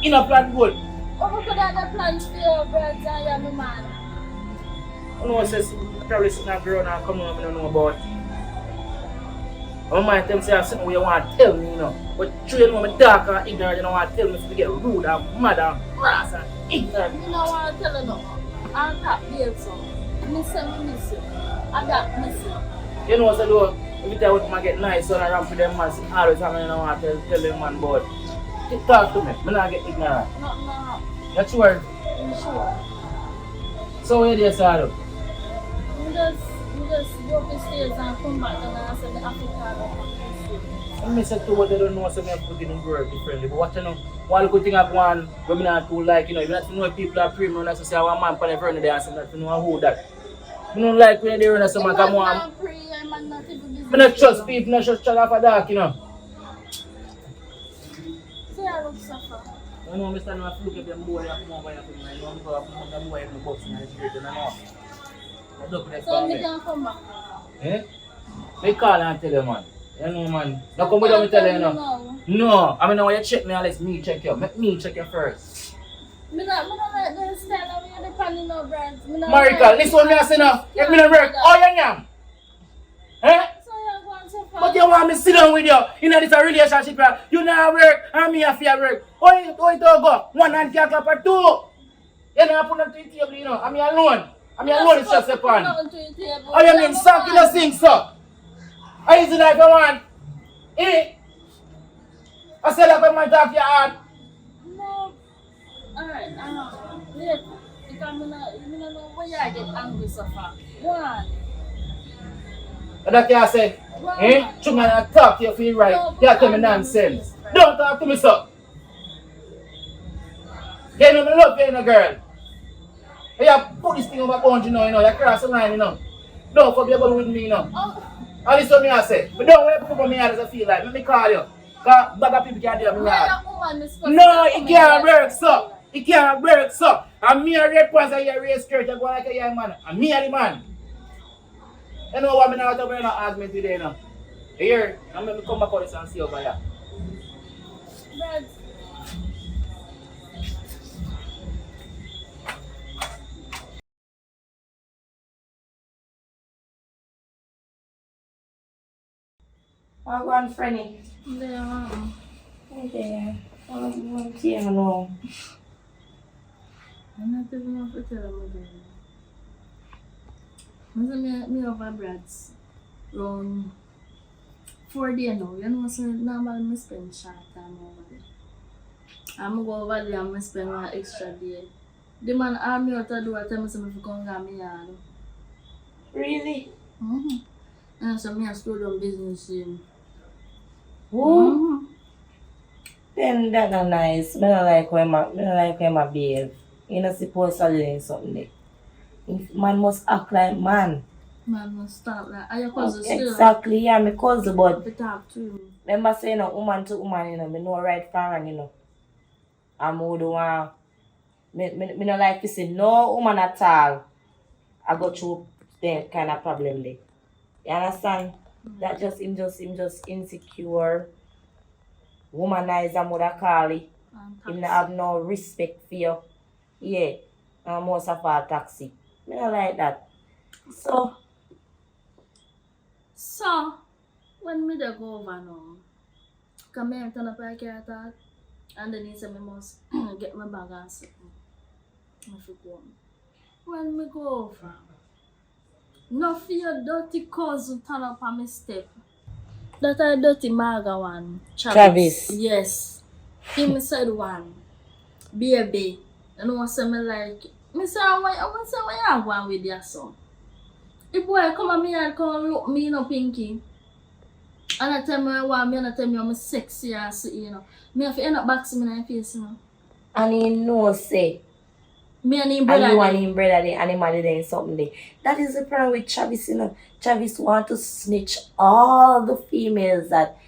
S5: You know, plan good.
S6: What we could have the plans for your brother and your man?
S5: I know, says, probably sitting a girl and come on, I don't know about. My mind them say I'm something you want to tell me, you know. But true, you know, I'm dark and ignorant, you don't want to tell me if you get rude and mad and crass and ignorant.
S6: You don't want to tell you no. I'm top here, so. Miss you. I got miss you.
S5: You know what I do? Every time when I get nice, so I ramp with them man, always have me, you don't want to tell them man about. Talk to me, I'm not get ignorant.
S6: No.
S5: You're sure?
S6: I'm sure.
S5: So what do you say?
S6: We just go up the stairs and come back and I said the African.
S5: I miss it too, but they don't know something I'm putting in work differently. But what you know, one good thing I've won, when I'm not too like, you know, you have to know if people are premium, not to say one man pan every day and say that you know who that. You don't like when they're in someone come on. I don't trust people, I just shut off a dark, you know.
S6: See I look suffer.
S5: I know Mr. No, I look at them boy and come over here, I know I'm going to come over here in the box and the street and I know.
S6: So me can come back.
S5: Eh? Me call and tell you, man. You know, man. Now come with me tell you, you know. No, I mean, now you check me and let me check you. Make me check you first.
S6: Me not like this stand up here depending no brands.
S5: Marika, listen what me I say now. If me not work, oh you am. Eh?
S6: So you're going so far.
S5: But you want me sit down with you. You know this a relationship. You not work and me have to work. Oh you don't go. One hand can't clap or two. You know I put on to the table, you know. I'm alone. I'm alone, it's just a pan. Oh, you mean suck in the sink, so? How is it like I want? Eh? I said like I want to talk your heart.
S6: No. Alright, wait. Because I don't know why I get angry so far. One.
S5: That you say? Eh? Should I talk to you for you right? You tell me nonsense. Don't talk to me, so. You know me love you, you know, girl. You put this thing over bound, you know, you cross the line, you know. Don't fuck your with me, you know. All this what me I say. But don't want to put on me as I feel like. Let me call you. Because bag of people can't do me hard. No, it can't work, so. It can't work, so. And me a red pants and you a red skirt, you go like a young man. And me a the man. You know what, I'm not over here in an argument today, you know. Here, I'm going to come back out this and see over here.
S6: Brad.
S7: I'll go on, Frenny.
S6: There.
S7: Hey there. I'm here alone.
S6: I'm not even going to tell them again. Me over Brad's around 4 days now. You know, so normally I spend short time over there. I'm go over there and I spend one extra day. The man asked me out to do a tell me if I come to me yard.
S7: Really?
S6: And so me I start down business in.
S7: Who? Then that's nice. I don't like when I behave. You know, supposed to learn something there. If man must act like man.
S6: Man must stop like. Are your cousin still?
S7: Exactly, yeah, my cousin, but
S6: I talk to him.
S7: remember saying, woman to woman, you know, I know right from wrong, you know. I'm who do want Me not like to see no woman at all. I go through the kind of problem there. You understand? That just him just insecure, womanizer mother call it. Him not have no respect for you. Yeah. And most of all toxic. Me not like that. So
S6: when me dey go over now, come here and turn up like that, and then he say me must get my bag and something. I fi go. When me go over, no fear dirty cousin turn up on my step. That a dirty maga one.
S7: Travis.
S6: Yes. He said one. Baby. And one say me like, me say, why you going with your son? The boy come at me and come look me, you know, Pinky. And I tell me I want me and I tell me I'm sexy as you know. Me have to end up boxing me in the face, you know.
S7: and he know say
S6: Me and him brother.
S7: and you and him brother there and him mother there something there. That is the problem with Travis, you know. Travis want to snitch all the females that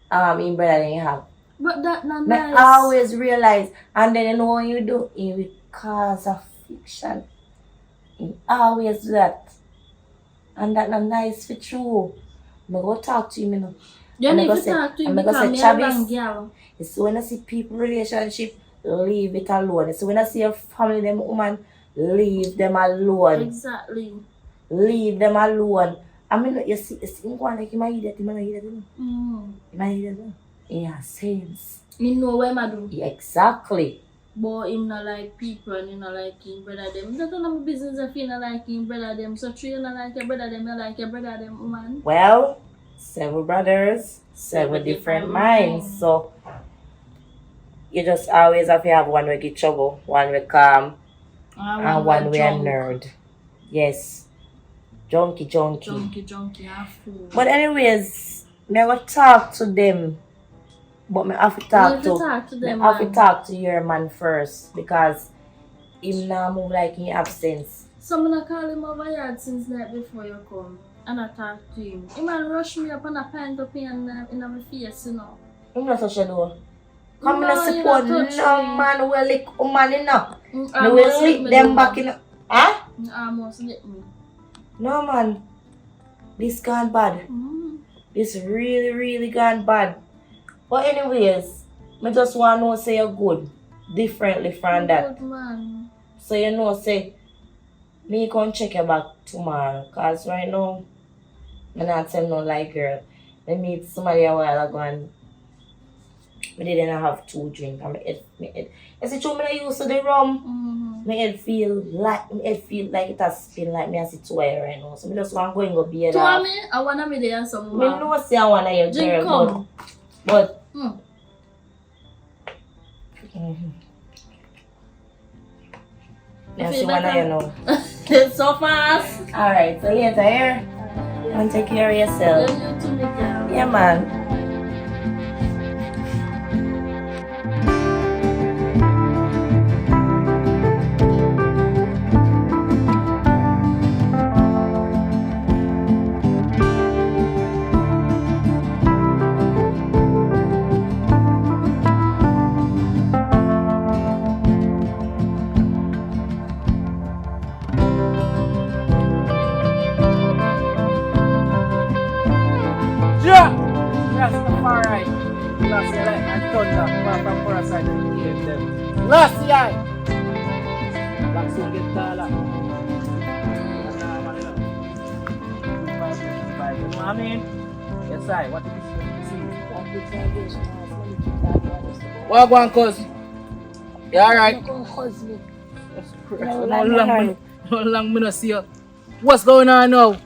S7: him brother there have.
S6: But that not
S7: Me
S6: nice.
S7: always realize, and then you know what you do, it will cause a fiction. He always do that. And that not nice for true. Me go talk to him, you know.
S6: You
S7: And
S6: need
S7: I
S6: to
S7: go say-
S6: talk to him
S7: and I go
S6: because
S7: say,
S6: me a
S7: Travis,
S6: wrong girl.
S7: So when I see people relationship, leave it alone. So when I see your family, them woman, leave them alone.
S6: Exactly.
S7: Leave them alone. I mean, you see him going like, he might idiot, he might idiot, you know. He might idiot, you know. He has sense.
S6: Me know what I do.
S7: Yeah, exactly.
S6: But him not like people and he not like him brother them. That's none of my business if you not like him brother them. So true you not like your brother them, you like your brother them, woman.
S7: Well, several brothers, several different minds. So you just always have to have one way get trouble, one way calm, and one way a nerd. Yes. Junkie.
S6: Junkie, I fool.
S7: But anyways, me I go talk to them. But me have to talk to
S6: them.
S7: me have to talk to your man first because him now move like he have sense.
S6: So I'm gonna call him over yard since night before you come. And I talk to him. He man rush me up and I pint up in my face, you know.
S7: Him not such a door. Come
S6: No,
S7: no
S6: you
S7: support
S6: not touch
S7: no
S6: me.
S7: man will lick woman enough. Me
S6: Almost
S7: will
S6: lick
S7: lick
S6: me,
S7: them
S6: though,
S7: back
S6: man.
S7: in. Huh?
S6: Almost lick me.
S7: No man. This gone bad. This really gone bad. But anyways, me just want to know say you're good. Differently from that.
S6: Good man.
S7: So you know say me come check you back tomorrow. Cause right now I'm not tell no lie girl. I meet somebody a while ago and I didn't have 2 drinks. And my head. I said, "True, me not used to the rum. My head feel like it has been like me as it's 2 right now. So I just want to go and go be
S6: To
S7: there.
S6: me, I wanna be there some
S7: Me know say I want to your
S6: drink
S7: girl,
S6: come.
S7: but yes, you wanna you know.
S6: It's so fast.
S7: Alright, so later here. And take care of yourself.
S6: You too, me girl.
S7: Yeah, man.
S5: Yeah! Rastafari. Last year, like, and thunder, far from parasite and hear them. Last year! Black soon get dollar. You know what I mean? Yes, I. What did you see? What go on, cuz? You alright? That's crazy. How long me not see you? What's going on now?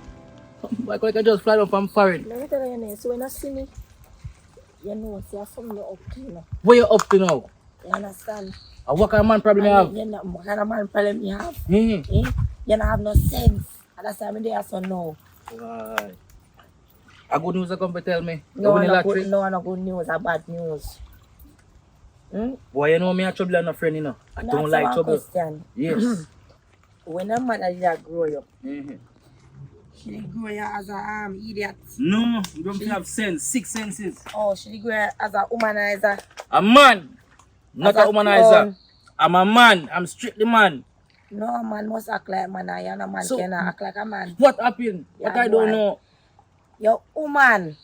S5: Why can't I just fly down from foreign?
S7: Let me tell you, so when I see me, you know, see something up to you know.
S5: Where you up to now?
S7: You understand?
S5: And what kind of man problem you have?
S7: You know, what kind of man problem you have?
S5: Mm-hmm.
S7: Eh? You don't have no sense. And that's why I'm there, so no.
S5: Why? A good news you come to tell me? You
S7: No,
S5: win the
S7: no
S5: lottery?
S7: good, no good news or bad news.
S5: Boy, you know me a trouble and a friend, you know. I don't
S7: That's
S5: like
S7: one
S5: trouble.
S7: question.
S5: Yes.
S7: When a mother did grow you,
S5: Mm-hmm.
S7: she did grow you as a idiot.
S5: No, you don't have sense. 6 senses.
S7: Oh, she did grow you as a womanizer.
S5: A man, not
S7: as
S5: a womanizer.
S7: clown,
S5: I'm a man. I'm strictly man.
S7: No man must act like man, and you're no man
S5: So-
S7: cannot act like a man.
S5: What happened?
S7: Yeah,
S5: What I don't
S7: boy.
S5: know.
S7: Your woman,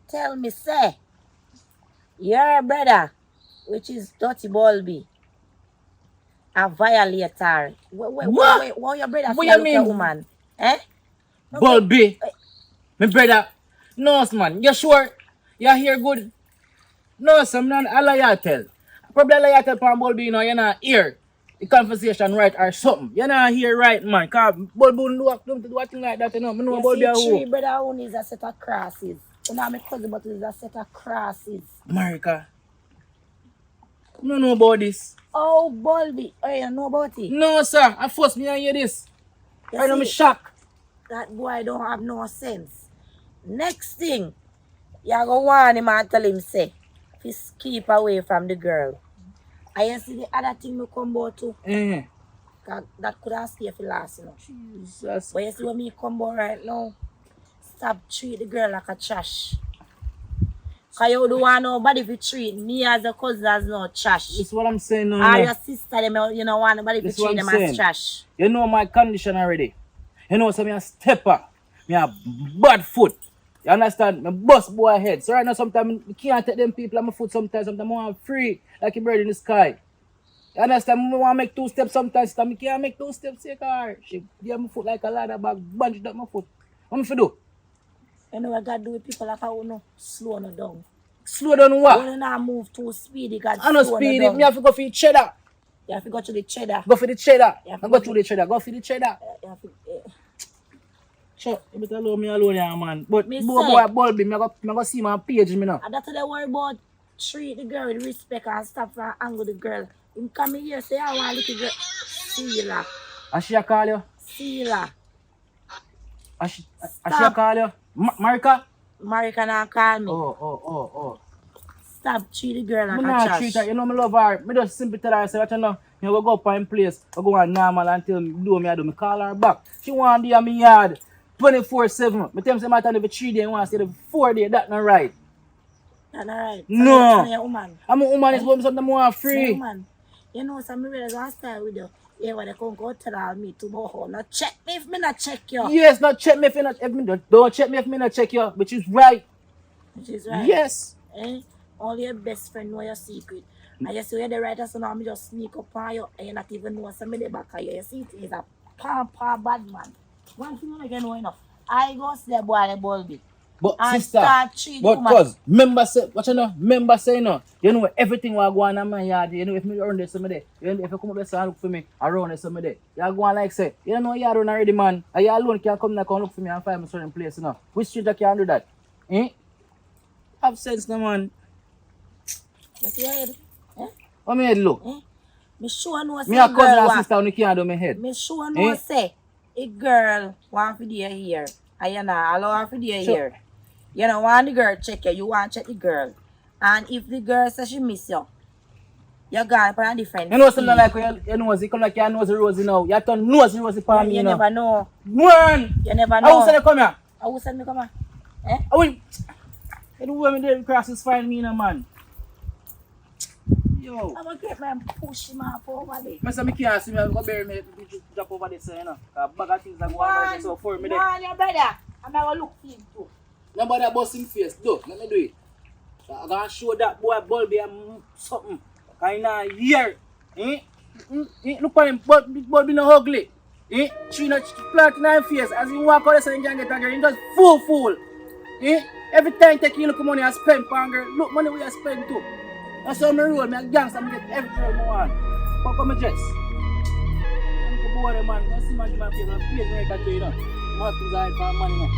S7: tell me, say, your brother, which is Dirty Bulby, a violator. What your brother
S5: What
S7: feel
S5: you
S7: look your
S5: mean?
S7: woman? Eh? No,
S5: Bulby. My brother. No, man. You sure? You hear good? No, some non a liar tell. Probably a liar tell pan Bulby, you know, you're not hear the conversation right or something. You're not hear right, man. Cause Bulby don't do a thing like that, you know. I know
S7: You
S5: Bulby a
S7: see,
S5: who.
S7: three brother own is a set of crosses. You know, my cousin, but it's a set of crosses.
S5: America. You don't know about this.
S7: Oh, Bulby. Oh, you know about it?
S5: No, sir. I force me to hear this.
S7: You
S5: Right now, I'm
S7: see,
S5: shocked.
S7: that boy don't have no sense. Next thing, you go warn him and tell him, say, just keep away from the girl. And you see the other thing me come about too? That could have stayed for last, you know.
S5: Jesus.
S7: But you see when me come about right now, stop treat the girl like a trash. Because you don't want nobody to treat me as a cousin as no trash.
S5: That's what I'm saying now.
S7: Or
S5: you know.
S7: your sister, them, you don't want nobody to
S5: That's
S7: treat
S5: what
S7: them
S5: I'm
S7: as
S5: saying.
S7: trash.
S5: You know my condition already. You know, so me a stepper. Me a bad foot. You understand? Me bust boy head. So right now, sometimes I can't take them people on my foot sometimes. Sometimes I want free, like a bird in the sky. You understand? I want to make 2 steps sometimes. I can't make 2 steps. Say, car. She give my foot like a ladder bag, bunched up my foot. What am I do?
S7: You know what God do with people like I want to slow no down.
S5: Slow down what?
S7: When you not move too speedy, God
S5: I know
S7: slow no
S5: speedy.
S7: down.
S5: Me have to go for the cheddar.
S7: You have to go to the cheddar.
S5: Go for the cheddar.
S7: Yeah,
S5: I go through the cheddar. Go for the cheddar.
S7: You have to,
S5: Sure, you better allow me alone, yeah, man. But
S7: Me
S5: boy,
S7: say-
S5: Bulby, me go see my page, me now.
S7: and that's what they worry about. Treat the girl with respect and stop from angle the girl. Him come here say I want little girl. Sheila.
S5: And she a call you?
S7: Sheila.
S5: And she a call you? Marika?
S7: Marika now call me.
S5: Oh.
S7: Stop treat the girl like
S5: Me
S7: a
S5: not
S7: trash.
S5: treat her, you know me love her. Me just simply tell her, say, what you know, you go up in place, I go on normal until me do me I do. Me call her back. She want to be in my yard 24/7. Me tell me say, matter every 3 days, you want to stay there for 4 days, that's not right.
S7: That's not right.
S5: No.
S7: You're a woman.
S5: I'm a woman, it's something I want
S7: You're a
S5: free.
S7: woman. You know, some realize I style with you. Yeah, when they come go tell me to go home. Now check me if me not check you.
S5: Yes, not check me if you not, if me don't check me if me not check you, which is right.
S7: Which is right.
S5: Yes.
S7: Eh? All your best friend know your secret. And you see you're the writer, so now me just sneak up on you and you not even know somebody back of you. You see, he's a pamper bad man. One thing you know enough. I go see the boy the Bulby.
S5: But
S7: And
S5: sister,
S7: start treat the
S5: but
S7: woman.
S5: cause member say, what you know, member say no, you know everything will go on in my yard, you know if me around there somebody, you know if you come up there and look for me, around there somebody, you go on like say, you know you run already man, and you alone can come there and look for me and find me certain place, you know. Which stranger can do that? Eh? Have sense no man.
S7: You see your head? Eh?
S5: What me head look?
S7: Eh? Me sure know say
S5: Me a cousin
S7: girl
S5: and
S7: want.
S5: sister when you can't do my head.
S7: Me sure know
S5: Eh?
S7: say a girl want to do here. And you not allow her to do
S5: Sure.
S7: here. You don't want the girl check you, you want to check the girl. And if the girl says she miss you, you're gone for a different
S5: You know something
S7: speed.
S5: like when you nosy, come like you nosy Rosie now. You turn nosy Rosie for me,
S7: You
S5: you know.
S7: never know.
S5: Man!
S7: You never
S5: How say
S7: know.
S5: they come here?
S7: How said me come on? Eh?
S5: I will. You know when they cross is find me, you know, man. Yo.
S7: I'm gonna get my push him up over there.
S5: I say, I can't see me, I'm going to bury me, drop over there, so, you know. A bag of things are going on there, so for me there.
S7: One, your brother. I'm gonna look for him too.
S5: Nobody bust him face, do. Let me do it. I'm going to show that boy Bulby something. Kind of here. Eh? Look at him, Bulby no ugly. Eh? She not flat in her face. As he walk out, so he can get a girl. He just fool. Eh? Every time take you look money I spend for a girl. Look money we I spend too. That's how me roll. Me a gangster. Me get every girl I want. But come me dress. I'm go boy man. Go see man give my face. I'm pay me like that you know. More things I hide for money now.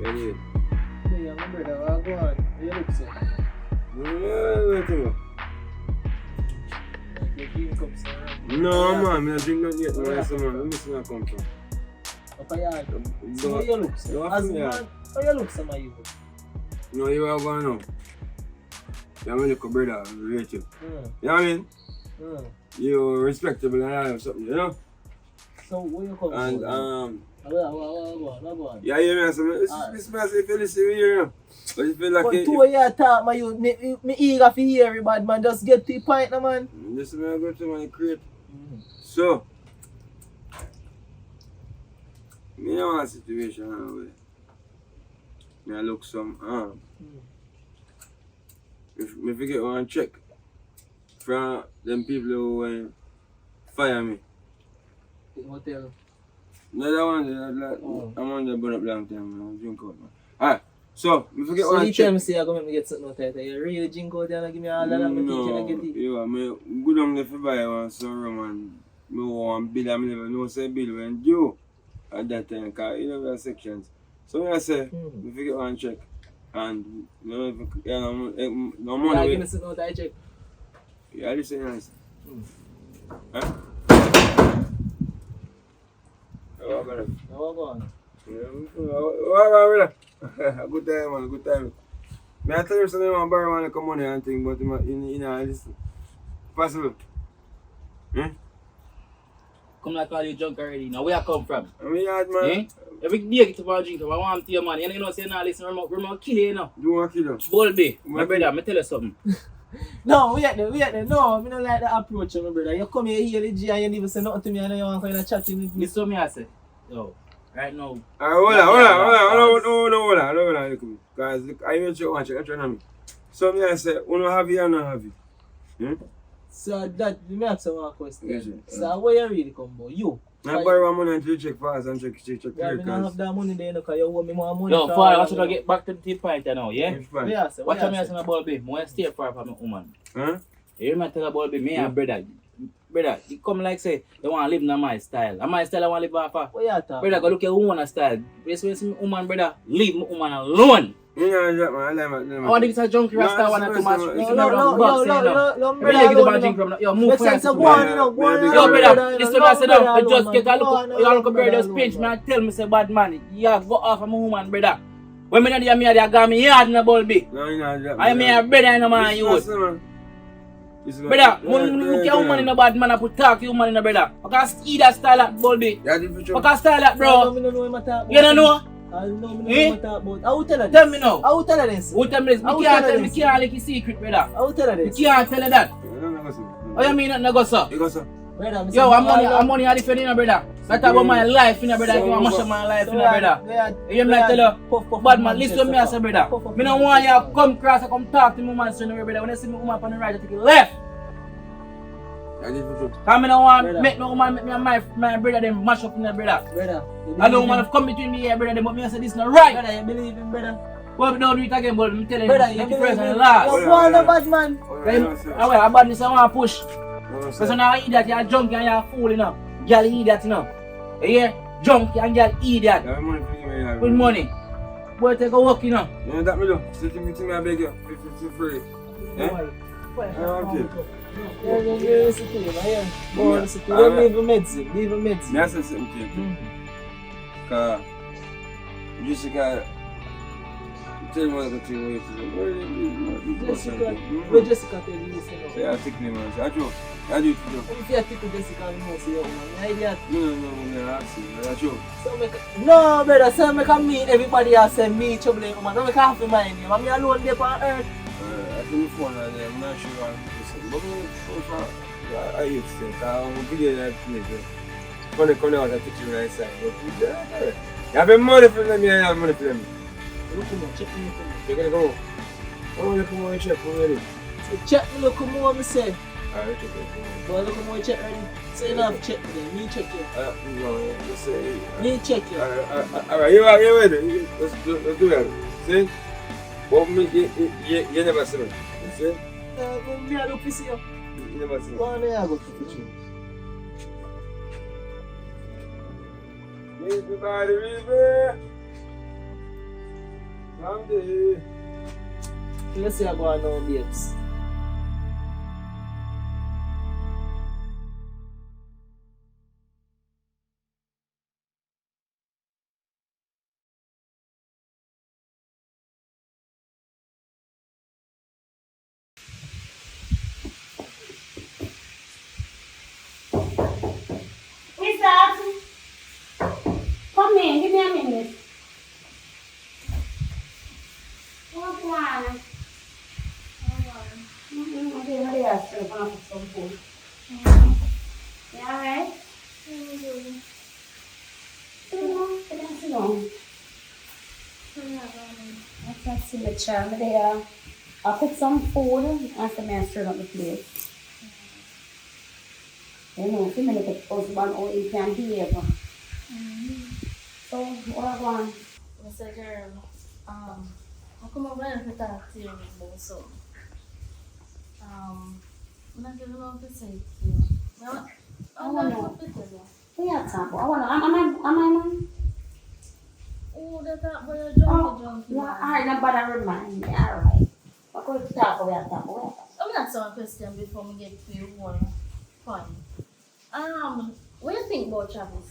S3: Anyway, thing.
S4: You drink up, sir.
S3: No, man, I drink nothing yet. Man, let me see where I come from.
S4: Up here. So how you look, sir? As man, how you look, sir, my you?
S3: No, you are going now. You're my little brother, Rachel. You know what I mean? You're respectable and I have something, you know?
S4: So where you come
S3: And,
S4: from? Go on.
S3: yeah, you know, so this man say, if you listen here, you know. But you feel like
S4: But 2 years talk, my you, me eager to hear every bad man, just get to the point, no, man.
S3: This man go to my crate. So, me know a situation where me I look some, if me forget one check from them people who fire me.
S4: Hotel.
S3: No, that one, like, I'm on the burn up long time, man. Drink out, man. Alright, so, me forget
S4: So
S3: one
S4: you
S3: check.
S4: tell me, say, you're going to get something out of it. You really drink out there and give me all that, and me think you get it.
S3: Yeah, me go down there to buy one some rum and me want bill and me never know say bill when due at that time, because you know there are sections. So when I say, me forget one check and no money.
S4: Yeah, give me something out of that check.
S3: Yeah, listen nice. Huh? Oh, God.
S4: Now go on.
S3: Good time, man, good time. May I tell you something, man, borrow one come money and thing, but you know, it's possible.
S5: Come like all you drunk already. Now where I come from?
S3: I mean, yard, man.
S5: Eh? Every day I get to buy a drink, I want to your man. You know, say, nah, listen, we're going to kill you, you know.
S3: You want to kill him?
S5: Bulby, my brother, let me tell you something.
S4: No, wait there. No, I don't like the approach, my brother. You come here, the G, and you never say nothing to me, and you want to chat with me.
S5: You saw me, I say, yo, right now.
S3: Hold on. Guys, look, I even check one check, I'm trying to me. So, me, I say, you don't have it or not have it?
S4: So, that, let me ask you one question.
S3: Yes,
S4: So, where you really come about? You?
S3: I borrow one money until you check fast and check
S4: Yeah,
S3: clear,
S4: I don't have that money there, because you owe me more money.
S5: Yo, father, I should get back to the point now, yeah?
S3: It's fine.
S4: Yeah, sir.
S5: What time you saying about me? I stay far from my woman.
S3: Huh?
S5: You hear me tell about me and brother. Brother, you come like say, you want to live in my style. And my style, I want to live off of.
S4: What you talking?
S5: Brother, go look at woman style. You see me woman, brother, leave my woman alone.
S3: You know, man,
S5: I want to get a junkie rasta one too much. You can
S4: No,
S5: brother, get the drink from yo, move fast.
S4: Yo,
S5: brother, this one I said now, you just get a look, you look brother, just pinch me and tell me say bad man, yeah, go off of my woman, brother. When me not me they got me hard in the bulby.
S3: No, you know,
S5: I mean a brother in the man youth. Brother, when look at woman in the bad man, I put talk to woman in the brother. Because eat that style at bulby. Because style that bro. You don't know?
S4: I don't know what talk about. I will tell her this.
S5: Tell me now.
S4: I will tell her this.
S5: Who tell me this? Me can't tell me, can't like a secret, brother.
S4: I will tell her
S5: Me
S4: this.
S5: can't tell you that. Oh, you mean nothing go sir?
S3: You go, sir.
S4: Brother,
S5: Yo, I'm money I defend in brother. That's about my life in brother. You want to mash my life in brother. You mean like tell you, bad man, listen to me as a brother. Me don't want you to come cross and come talk to me man straight away, brother. When you see me woman on the right, I take it left. Because I don't want to make no woman make me and my brother them mash up in the brother. I don't want to come between me and brother them, but me and say this is not right.
S4: Brother, you believe in brother?
S5: But don't do it again, but I'm telling you,
S4: Brother, you
S5: the
S4: believe
S5: first
S4: in
S5: and the last.
S4: you're one of bad man.
S5: I badness I want to push. Because now I eat that, you're drunk and you're a fool, you know. Girl eat that, you know. You hear? Drunk and girl eat that. With money. Boy, take a walk, you know.
S3: You know that me do? Sit to me, I beg you. Feel free. Eh? Okay.
S4: You're sitting here. Go on, sitting here. Leave a medicine. Leave a medicine.
S3: May I say something to you? Because Jessica, tell me what to do.
S4: Jessica, where Jessica tell you this?
S3: Say I take me, man. I do. I do it for you.
S4: If you take Jessica, you know, say, oh man, idiot.
S3: No, I see. I do.
S4: No, brother, so I can meet everybody else and meet trouble, man. Don't make half of my name. I'm alone there on earth.
S3: I think the phone and I'm not sure what I'm doing. But I used to think I'm video that place. When they come out, I teach you right side. You have money for them, I have money for them.
S4: Look at me, check me.
S3: You're going to go. I want to come on and check for me.
S4: Check me, look at me, what I say.
S3: Alright, check it.
S4: Boy, look at me, check ready. Say you have check me, me check you.
S3: No, just say.
S4: Me check you.
S3: Alright, you ready? Let's do that. See? But me, you never see me. You see?
S4: Me, I don't see you.
S3: You never see me.
S4: Go on there, I go to the gym.
S3: Everybody, river. Someday.
S4: Let's see how go on now, babes.
S2: Yeah, sure. I'm gonna put some food. You alright? Sit down. Let's see the chair. There. I'll put some food and some man stir up the place. You know, if you make a husband or you can behave. So, what I want?
S6: Mr. Girl, I come over here to talk to you about something. I'm not giving up to say to you.
S2: I want to know.
S6: to tell you.
S2: We have time. I want to. Am I man?
S6: Oh, they talk about your junkie.
S2: Yeah, alright, nobody remind me. Alright. What could we talk about?
S6: I'm not asking a question before we get to your one point. What do you think about Travis?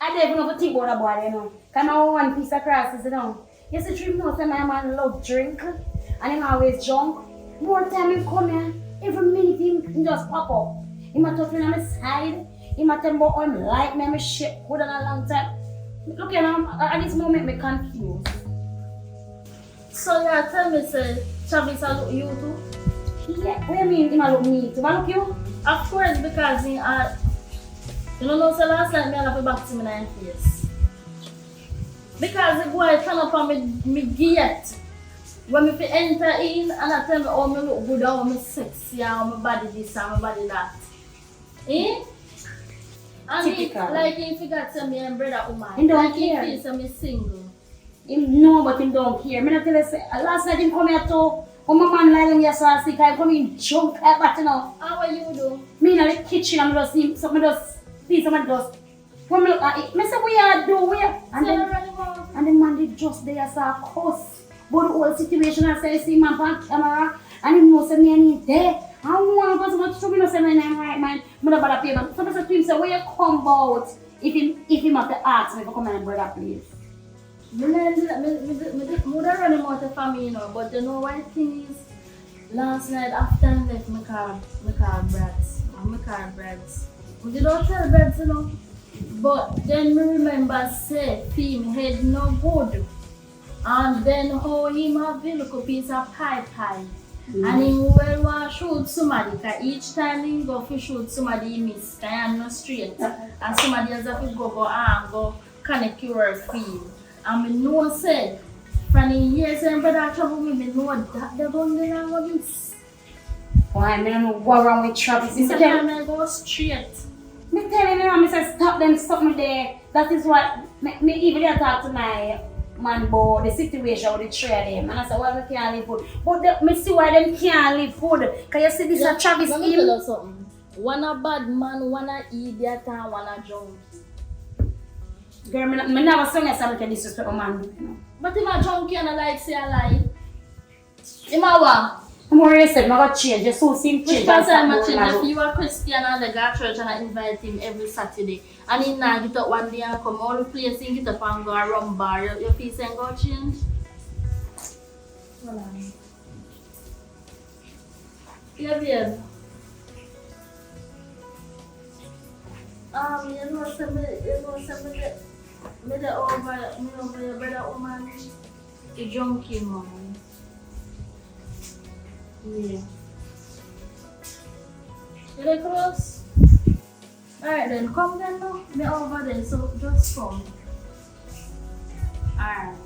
S2: I don't even know if I think about a boy, you know. Because I want one piece of crosses, you know. You see, Trim knows that my man love drink. And him always drunk. More time he come here, every minute he just pop up. He might talk to me on my side. He might tell me about how him like me and my shit good on a long time. Look at him, at this moment, I'm confused.
S6: So you tell me, say, Travis I look you too?
S2: Yeah, what do you mean, he look me too? I look you?
S6: Of course, because he you know, so last night I have to back to me in the face. Because the boy turn up on me gate. When me enter in and I tell me, oh, me look good, oh, me sexy, oh, my body this, and my body that. Eh? And he, like he forgot to me and brother woman.
S2: He don't
S6: like
S2: care.
S6: He feels me single.
S2: Him know, but him don't care. Me not tell you, say, last night him come here too. When my man lying here, so I sick, I come in jump like that, you know.
S6: How are you do?
S2: Me in the kitchen, I'm just see something just see someone just. When me look at it, me say we are do we are. And the man did just there, so I cuss. But the whole situation, I say, see man on camera, and him know say me and he there. I don't want to go so much trouble, no say my name right, man. Me not bother pay, man. So I say to him, say, where you come about if him have to ask me to come and brother, please.
S6: I would run him out of family, you know, but you know what the thing is? Last night after I left my car Brads. We did not tell Brads, you know. But then me remember say, him head no good. And then how him have a little piece of pipe. And he will want to shoot somebody, because each time he go to shoot somebody, he miss, because I'm not straight. And somebody else have to go connect your field. And I know say, from the years when brother trouble me, I know that they're going to go miss.
S2: Why, I don't know what wrong with Travis.
S6: It's I go straight.
S2: Me telling you, I say stop them, stop me there. That is what, me even talk to my man about the situation with the three of them. And I say, well, we can't live food. But me see why them can't live food. Because you see this a Travis
S6: Let me tell you something. One a bad man, one a idiot, and one a junkie.
S2: Girl, me never sung a song to disrespect a man.
S6: But if a junkie and I like say a lie, him a what?
S2: I'm worried said, I got change. Just so seem change.
S6: Which person I change? If you are Christian and they go to church and I invite him every Saturday, and he now get up one day and come all the place and get up and go around bar, your face ain't go change? Hold on. Yeah, babe. You know somebody, me the over your brother woman, the junkie man. Yeah. You like close? Alright then, come then now. Me over there, so just come.
S2: Alright.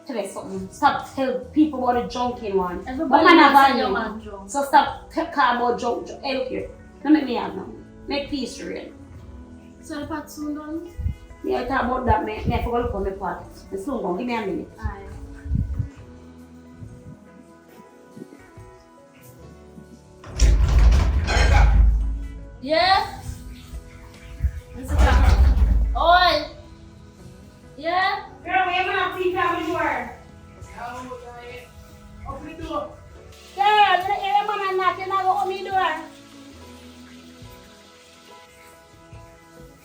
S2: Tell you something. Stop telling people about the junkie one.
S6: Everybody
S2: but man
S6: knows your man drunk.
S2: So stop talking about junk. Hey, look here. Don't make me have now. Make peace real.
S6: So the part soon done?
S2: Yeah, I talk about that. I forgot to look on my part. It's soon gone. Give me a minute.
S6: Alright. Yeah? Mr. Clark. Oi! Yeah?
S2: Girl, we haven't had tea time with you.
S4: Open the door.
S2: Girl, you don't hear your man knock. You're not going to open the door.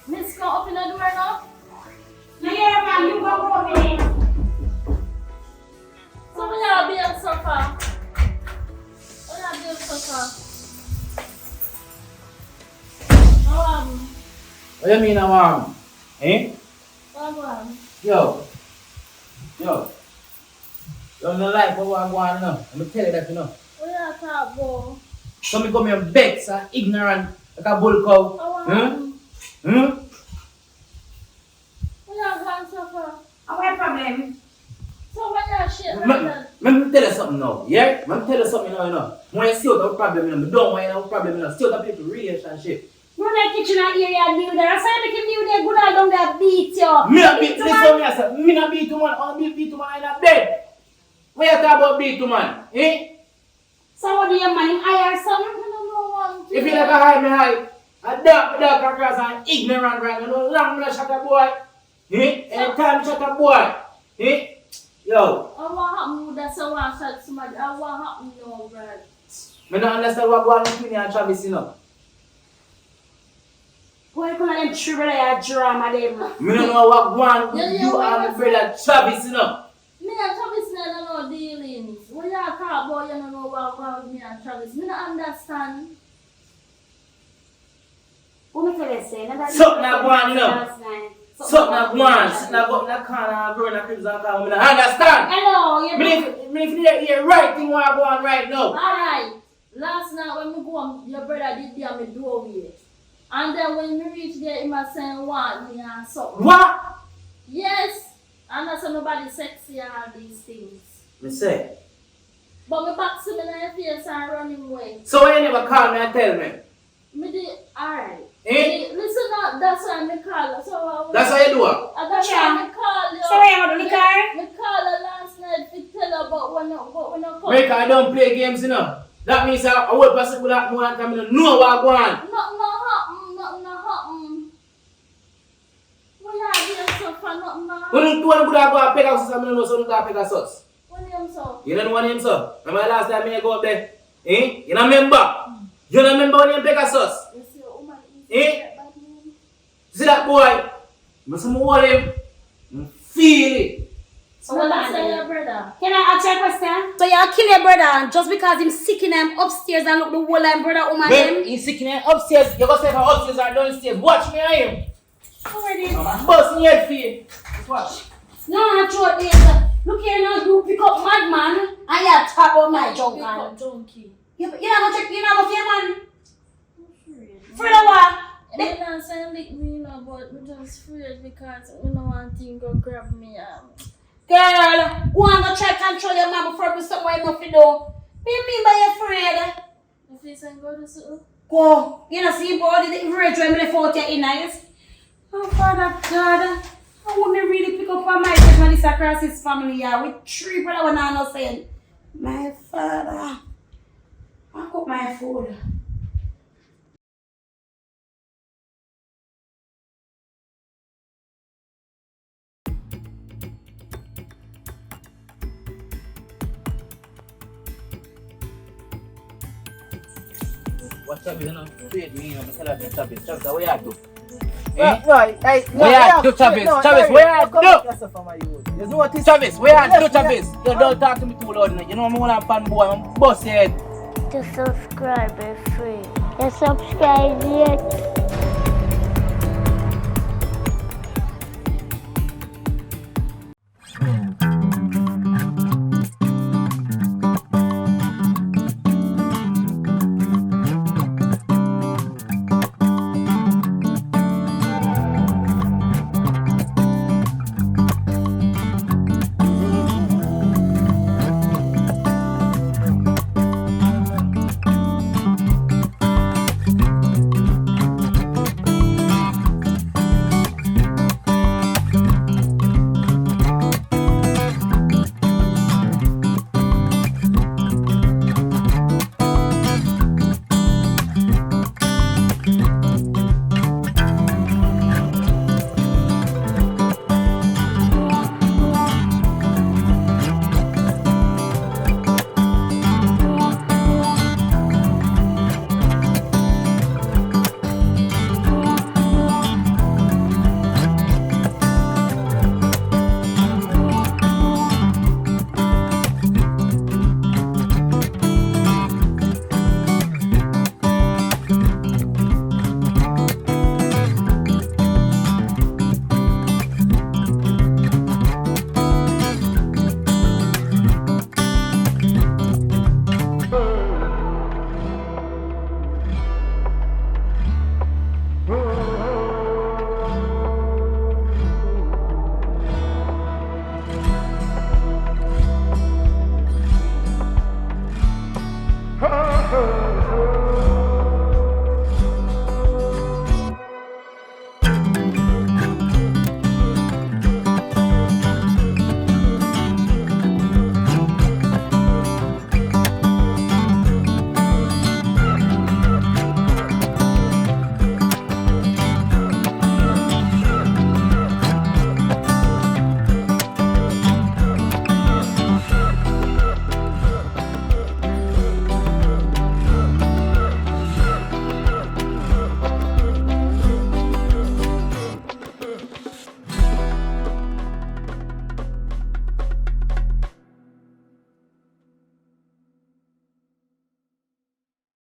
S6: Miss, can open the door now?
S2: No, yeah, man. You go open it.
S6: So we have a big sofa. We have a big sofa.
S5: What you mean, eh?
S6: What?
S5: Yo, you don't like what I'm going on now. I'm going to tell you that, you know.
S6: What you talk about?
S5: So me come here vex and ignorant like a bull cow.
S6: What you want to suffer?
S2: What problem?
S6: So what you shit like that?
S5: Let me tell you something now, yeah? Let me tell you something now, you know. When I see what the problem is, I don't want to have a problem, you know. Still the people relationship.
S2: Run that kitchen and area and build there. So you make him build there good and down there beat you.
S5: Me not beat, listen me, I say, me not beat to man, only beat to man in a bed. When you talk about beat to man, eh?
S2: So what do you man? Him hire something?
S6: I don't know what
S5: If you like a high, me high. A dark across and ignorant right, you know, long me shut a boy. Eh? Anytime shut a boy. Eh? Yo.
S6: what happened with that someone shot somebody? What happened now, bro?
S5: Me don't understand what going on between you and Travis, you know.
S2: Boy, come on them triple A drama them.
S5: Me don't know what going on
S6: Yeah,
S5: with you
S6: yeah,
S5: and my brother Travis, you know.
S6: Me and Travis don't know dealings. When you talk about, you don't know what about me and Travis. Me don't understand.
S2: What me tell you say?
S5: Something not going on, you know. Something not going on. Sitting up in the corner and growing a cribs and call me. I understand.
S2: Hello, you
S5: Me if you hear right thing what going on right now.
S6: Alright. Last night when we go home, your brother did there me doorway. And then when we reach there, he was saying want me and something.
S5: What?
S6: Yes. And that's nobody sexy and all these things.
S5: Me say.
S6: But me box him in the face and run him away.
S5: So why you never call me and tell me?
S6: Me did alright.
S5: Eh?
S6: Listen up, that's why me call her. So
S5: That's how you do it?
S6: That's why me call you.
S2: So where you want the car?
S6: Me call her last night to tell her about when I come.
S5: Make I don't play games, you know. That means I will pass it without more than I know what going on.
S6: Nothing happen. When you have your suffer, nothing happen.
S5: When you go and pick up something, I know something to pick up sauce.
S6: When you so?
S5: You don't know what him so? Remember last time I go up there? Eh? You don't remember? You don't remember when you pick up sauce?
S6: You see your woman is
S5: Eh?
S6: bad man.
S5: See that boy? I see hold him. I feel it.
S6: So what say your brother?
S2: Can I ask you a question? So you kill your brother just because him sick in him upstairs and look the whole line brother woman
S5: When
S2: them?
S5: he's sick in here upstairs, you go stay for upstairs or downstairs. Watch me and him.
S2: Already.
S5: I'm busting your head for you. Just watch.
S2: No, I throw this. Look here now, you pick up madman and you talk about my junk
S6: Pick
S2: man.
S6: up junkie.
S2: You not go check, you not go fear man. Afraid of what?
S6: I'm not saying lick me, but I'm just afraid because I don't want thing go grab me.
S2: Girl, who want to try control your man before we somewhere enough to do? What do you mean by afraid?
S6: If you say go to school,
S2: Go. You know, see, body the rage when they fought your inner. Oh, Father God. I want me really pick up on my face when it's across his family here with 3 brothers when I'm not saying, my father, I cook my food.
S5: What's up, you know? Wait, me, I'm telling you, Travis, what you do?
S4: Right, like,
S5: Where you do, Travis? Travis, where you do?
S4: There's no artist.
S5: Travis, where you do, Travis? You don't talk to me too loud, you know, I'm one fanboy, I'm boss head.
S1: To subscribe is free. You subscribe yet?